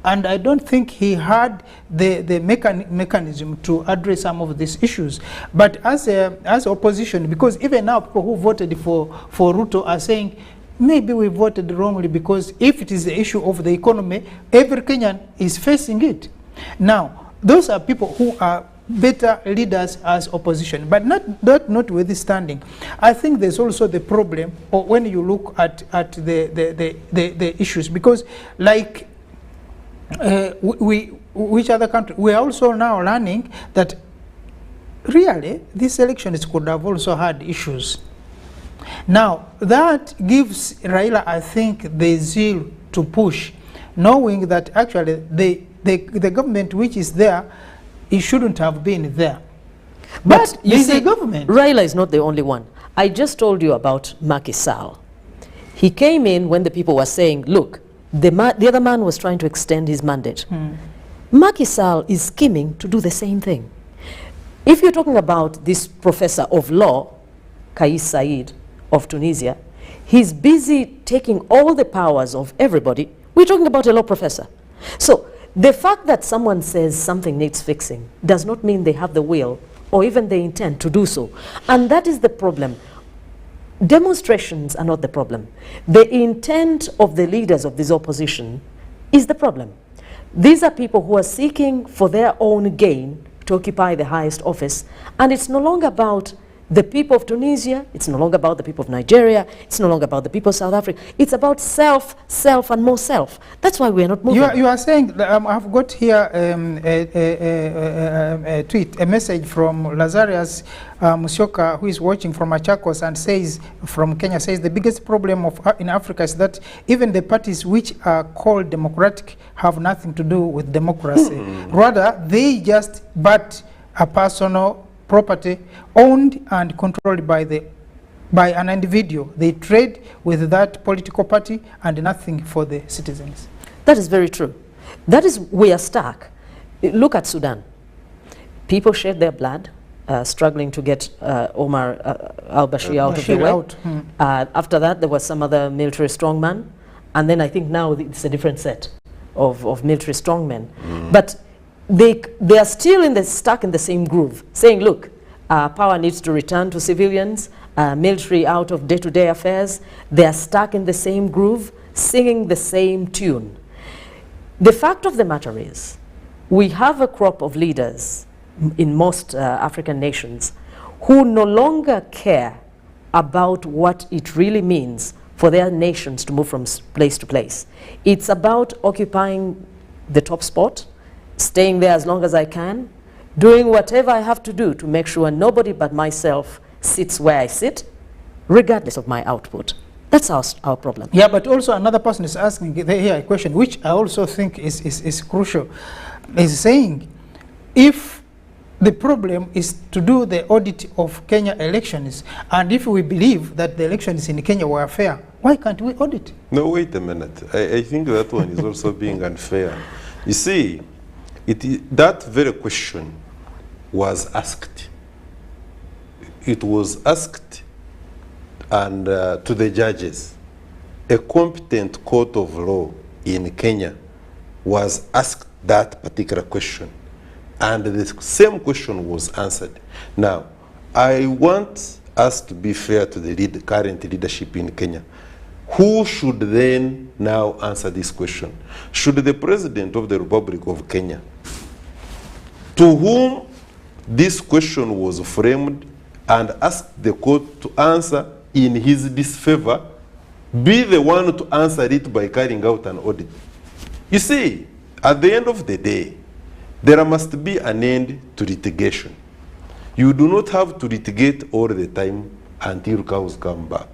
And I don't think he had the mechanism to address some of these issues. But as opposition, because even now people who voted for Ruto are saying, maybe we voted wrongly, because if it is the issue of the economy, every Kenyan is facing it. Now, those are people who are better leaders as opposition. But notwithstanding, I think there's also the problem when you look at the issues, because like which other country, we are also now learning that really these elections could have also had issues. Now that gives Raila, I think, the zeal to push, knowing that actually the government which is there, it shouldn't have been there. But you see, the government. Raila is not the only one. I just told you about Macky Sall. He came in when the people were saying, look, the other man was trying to extend his mandate. Macky Sall is scheming to do the same thing. If you're talking about this professor of law, Kais Saied of Tunisia, he's busy taking all the powers of everybody. We're talking about a law professor. So the fact that someone says something needs fixing does not mean they have the will or even the intent to do so. And that is the problem. Demonstrations are not the problem. The intent of the leaders of this opposition is the problem. These are people who are seeking for their own gain to occupy the highest office, and it's no longer about the people of Tunisia, it's no longer about the people of Nigeria, it's no longer about the people of South Africa. It's about self, and more self. That's why we are not moving. You are saying, I've got here a tweet, a message from Lazarus Musyoka, who is watching from Machakos and says, from Kenya, says the biggest problem in Africa is that even the parties which are called democratic have nothing to do with democracy. Rather, they just but a personal property owned and controlled by an individual. They trade with that political party and nothing for the citizens. That is very true. That is, we are stuck. Look at Sudan. People shed their blood, struggling to get Omar al-Bashir out of the way. After that, there was some other military strongman. And then I think now it's a different set of military strongmen. But they are still stuck in the same groove, saying, look, power needs to return to civilians, military out of day-to-day affairs. They are stuck in the same groove, singing the same tune. The fact of the matter is, we have a crop of leaders in most African nations who no longer care about what it really means for their nations to move from place to place. It's about occupying the top spot, staying there as long as I can, doing whatever I have to do to make sure nobody but myself sits where I sit, regardless of my output. That's our problem. Yeah, but also another person is asking here a question, which I also think is crucial, is saying, if the problem is to do the audit of Kenya elections, and if we believe that the elections in Kenya were fair, why can't we audit? No, wait a minute. I think that one is also being unfair. You see, that very question was asked. It was asked and to the judges. A competent court of law in Kenya was asked that particular question, and the same question was answered. Now, I want us to be fair to the current leadership in Kenya, who should then now answer this question? Should the President of the Republic of Kenya, to whom this question was framed and asked the court to answer in his disfavor, be the one to answer it by carrying out an audit? You see, at the end of the day, there must be an end to litigation. You do not have to litigate all the time until cows come back.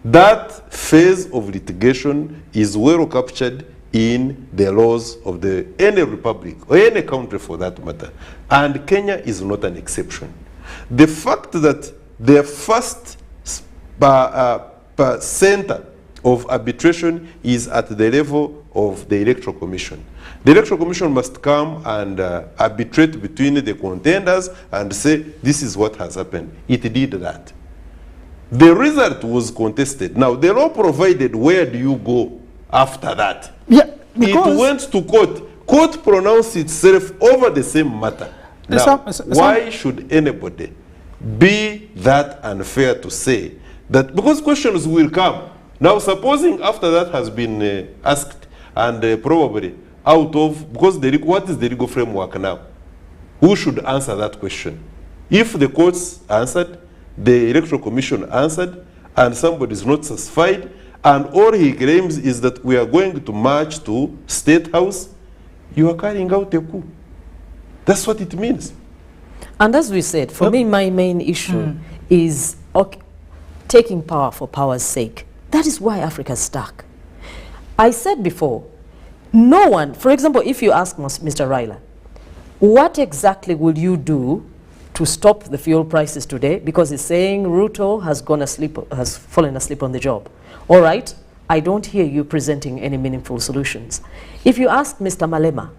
That phase of litigation is well captured in the laws of any republic or any country for that matter. And Kenya is not an exception. The fact that the first center of arbitration is at the level of the Electoral Commission. The Electoral Commission must come and arbitrate between the contenders and say, this is what has happened. It did that. The result was contested. Now, the law provided where do you go after that? Yeah, it went to court. Court pronounced itself over the same matter. Now, why should anybody be that unfair to say that, because questions will come. Now, supposing after that has been asked and probably out of, because what is the legal framework now? Who should answer that question? If the courts answered, the Electoral Commission answered, and somebody is not satisfied, and all he claims is that we are going to march to State House, you are carrying out a coup. That's what it means. And as we said, for me, my main issue is taking power for power's sake. That is why Africa is stuck. I said before, no one, for example, if you ask Mr. Raila, what exactly will you do to stop the fuel prices today? Because he's saying Ruto has fallen asleep on the job. All right, I don't hear you presenting any meaningful solutions. If you ask Mr. Malema,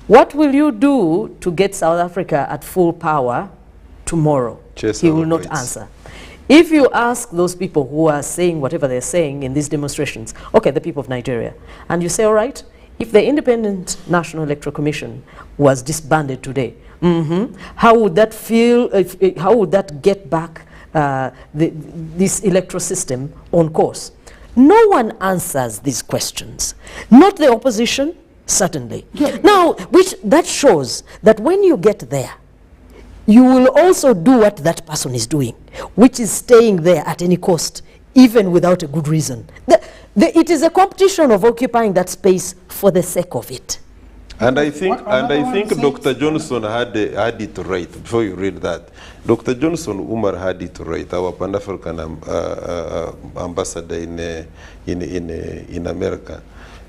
what will you do to get South Africa at full power tomorrow? He will not answer. If you ask those people who are saying whatever they're saying in these demonstrations, okay, the people of Nigeria, and you say, all right, if the Independent National Electoral Commission was disbanded today, how would that feel, how would that get back this electoral system on course? No one answers these questions. Not the opposition, certainly. Now, that shows that when you get there, you will also do what that person is doing, which is staying there at any cost, even without a good reason. It is a competition of occupying that space for the sake of it. And I think Dr. Johnson had it right. Before you read that, Dr. Johnson Umar had it right. Our Pan-African ambassador in America.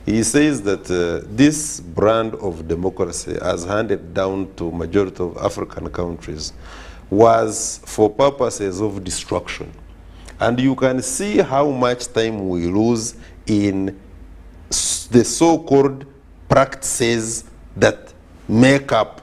He says that this brand of democracy, as handed down to majority of African countries, was for purposes of destruction. And you can see how much time we lose in the so-called practices that make up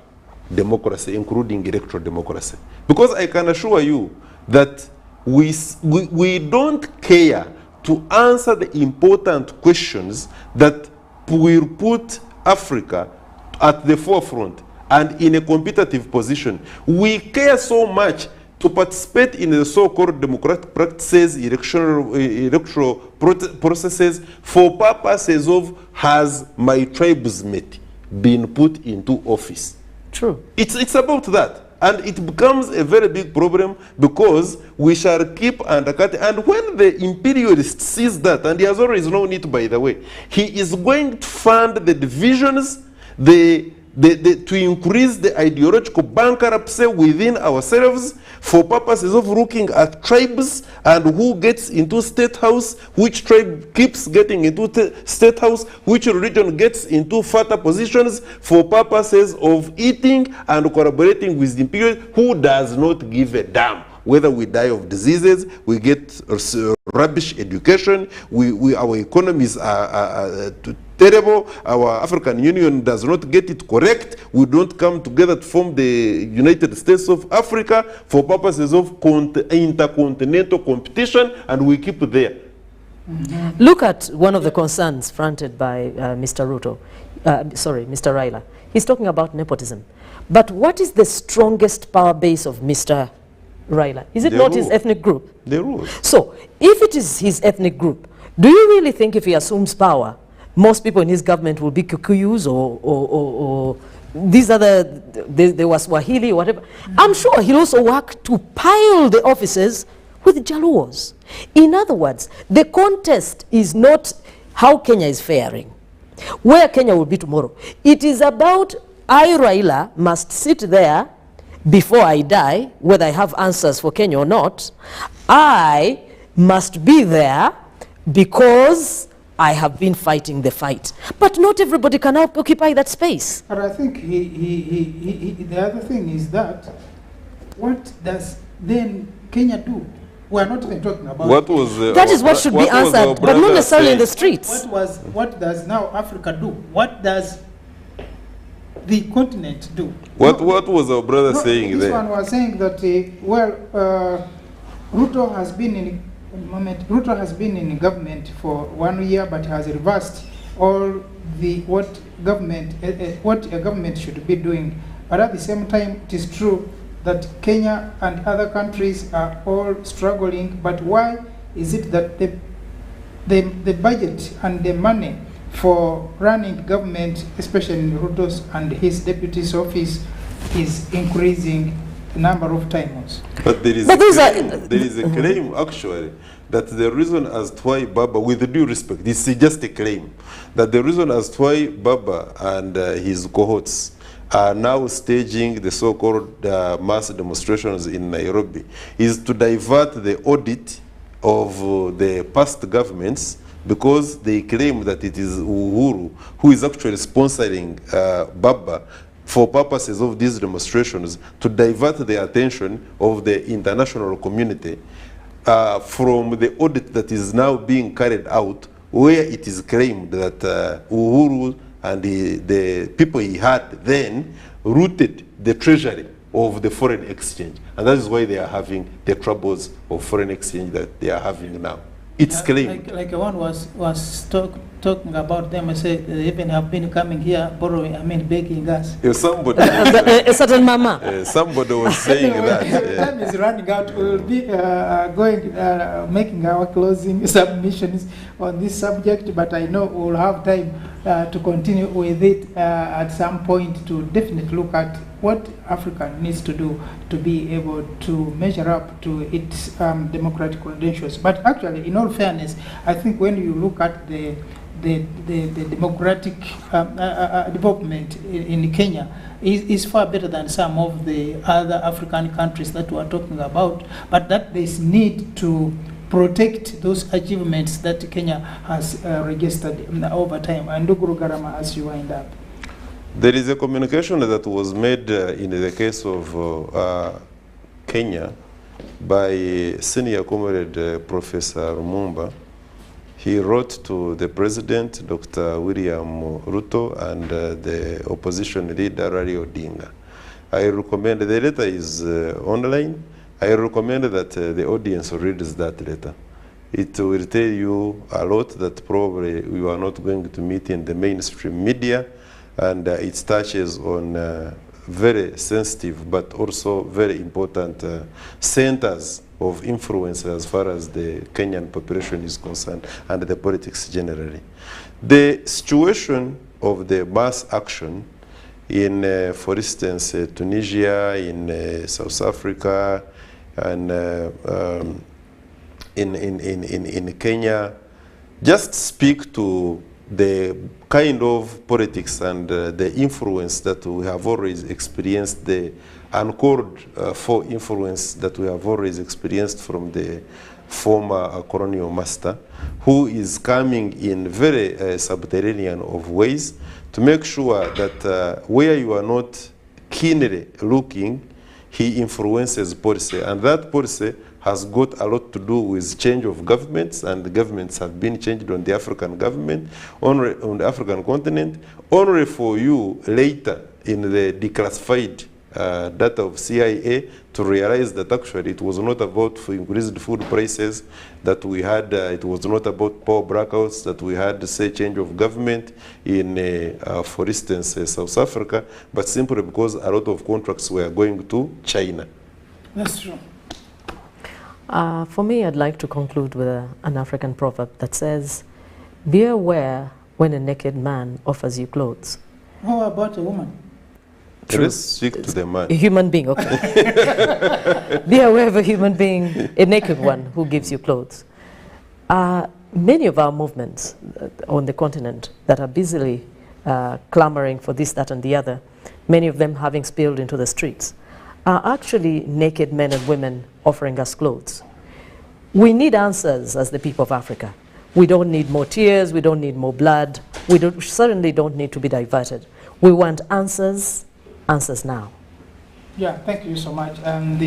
democracy, including electoral democracy. Because I can assure you that we don't care to answer the important questions that will put Africa at the forefront and in a competitive position. We care so much to participate in the so-called democratic practices, electoral processes, for purposes of, has my tribesmate been put into office? True. It's about that. And it becomes a very big problem because we shall keep undercutting. And when the imperialist sees that, and he has always known it, by the way, he is going to fund the divisions, to increase the ideological bankruptcy within ourselves for purposes of looking at tribes and who gets into State House, which tribe keeps getting into State House, which religion gets into further positions for purposes of eating and collaborating with the imperial, who does not give a damn whether we die of diseases, we get rubbish education, our economies are terrible, our African Union does not get it correct, we don't come together to form the United States of Africa for purposes of intercontinental competition, and we keep there. Look at one of the concerns fronted by Mr. Raila. He's talking about nepotism. But what is the strongest power base of Mr. Raila? Is it The not his rule. ethnic group? The rules. So, if it is his ethnic group, do you really think if he assumes power, most people in his government will be Kikuyus or these other, there was Swahili, whatever? I'm sure he'll also work to pile the offices with Jaluos. In other words, the contest is not how Kenya is faring, where Kenya will be tomorrow. It is about I, Raila, must sit there before I die, whether I have answers for Kenya or not. I must be there because I have been fighting the fight. But not everybody can occupy that space. But I think the other thing is that, what does then Kenya do? We are not even talking about What was that is what should be answered, but not necessarily in the streets. What does now Africa do? What does the continent do? What was our brother saying this there? This one was saying that Ruto has been in government for 1 year, but has reversed all what a government should be doing. But at the same time, it is true that Kenya and other countries are all struggling. But why is it that the budget and the money for running government, especially in Ruto's and his deputy's office, is increasing a number of times? But there is a claim actually that the reason as to why Baba, with due respect, this is just a claim, that the reason as to why Baba and his cohorts are now staging the so-called mass demonstrations in Nairobi is to divert the audit of the past governments, because they claim that it is Uhuru who is actually sponsoring Baba for purposes of these demonstrations, to divert the attention of the international community from the audit that is now being carried out, where it is claimed that Uhuru and the people he had then rooted the treasury of the foreign exchange. And that is why they are having the troubles of foreign exchange that they are having now. It's claimed. Like one was talking about them, I said they even have been coming here borrowing, begging us. Somebody, a certain mama. Somebody was saying that. Time is running out. We will be making our closing submissions on this subject, but I know we will have time to continue with it at some point, to definitely look at what Africa needs to do to be able to measure up to its democratic credentials. But actually, in all fairness, I think when you look at the democratic development in Kenya is far better than some of the other African countries that we are talking about, but that there's need to protect those achievements that Kenya has registered over time. And Nduguru Garama, as you wind up. There is a communication that was made in the case of Kenya by senior comrade Professor Lumumba. He wrote to the president, Dr. William Ruto, and the opposition leader, Raila Odinga. I recommend, the letter is online. I recommend that the audience reads that letter. It will tell you a lot that probably we are not going to meet in the mainstream media, and it touches on very sensitive but also very important centers of influence as far as the Kenyan population is concerned and the politics generally. The situation of the mass action in, for instance, Tunisia, in South Africa, and in Kenya, just speak to the kind of politics and the influence that we have always experienced, the uncalled for influence that we have always experienced from the former colonial master, who is coming in very subterranean of ways to make sure that where you are not keenly looking, he influences policy. And that policy has got a lot to do with change of governments, and the governments have been changed on the African government, on the African continent, only for you later in the declassified data of CIA to realize that actually it was not about increased food prices that we had, it was not about power blackouts that we had, say, change of government in, for instance, South Africa, but simply because a lot of contracts were going to China. That's true. For me, I'd like to conclude with an African proverb that says, "Be aware when a naked man offers you clothes." How about a woman? Let's speak to the man. A human being, okay. Be aware of a human being, a naked one who gives you clothes. Many of our movements on the continent that are busily clamoring for this, that, and the other, many of them having spilled into the streets, are actually naked men and women offering us clothes. We need answers as the people of Africa. We don't need more tears, we don't need more blood, we certainly don't need to be diverted. We want answers, answers now. Yeah, thank you so much. And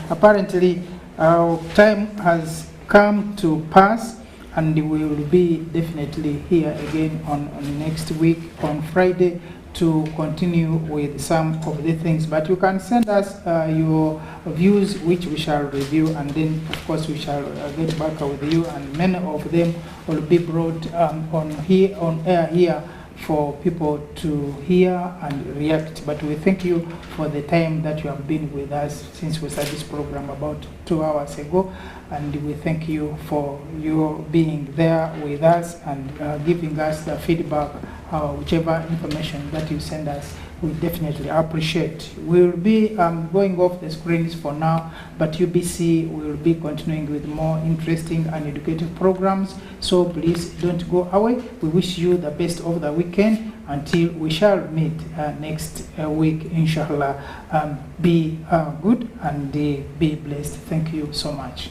apparently our time has come to pass, and we will be definitely here again on next week on Friday to continue with some of the things. But you can send us your views, which we shall review, and then of course we shall get back with you, and many of them will be brought on air here for people to hear and react. But we thank you for the time that you have been with us since we started this program about 2 hours ago, and we thank you for your being there with us and giving us the feedback, whichever information that you send us. We definitely appreciate. We'll be going off the screens for now, but UBC will be continuing with more interesting and educative programs. So please don't go away. We wish you the best of the weekend until we shall meet next week, inshallah. Be good and be blessed. Thank you so much.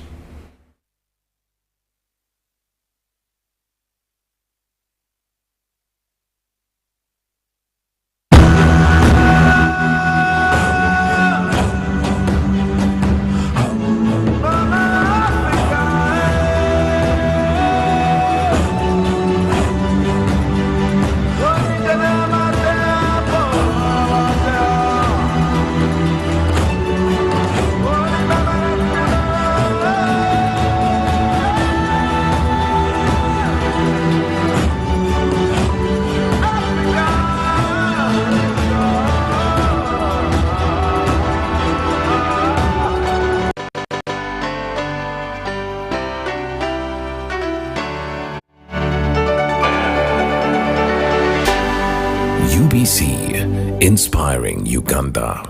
UBC, inspiring Uganda.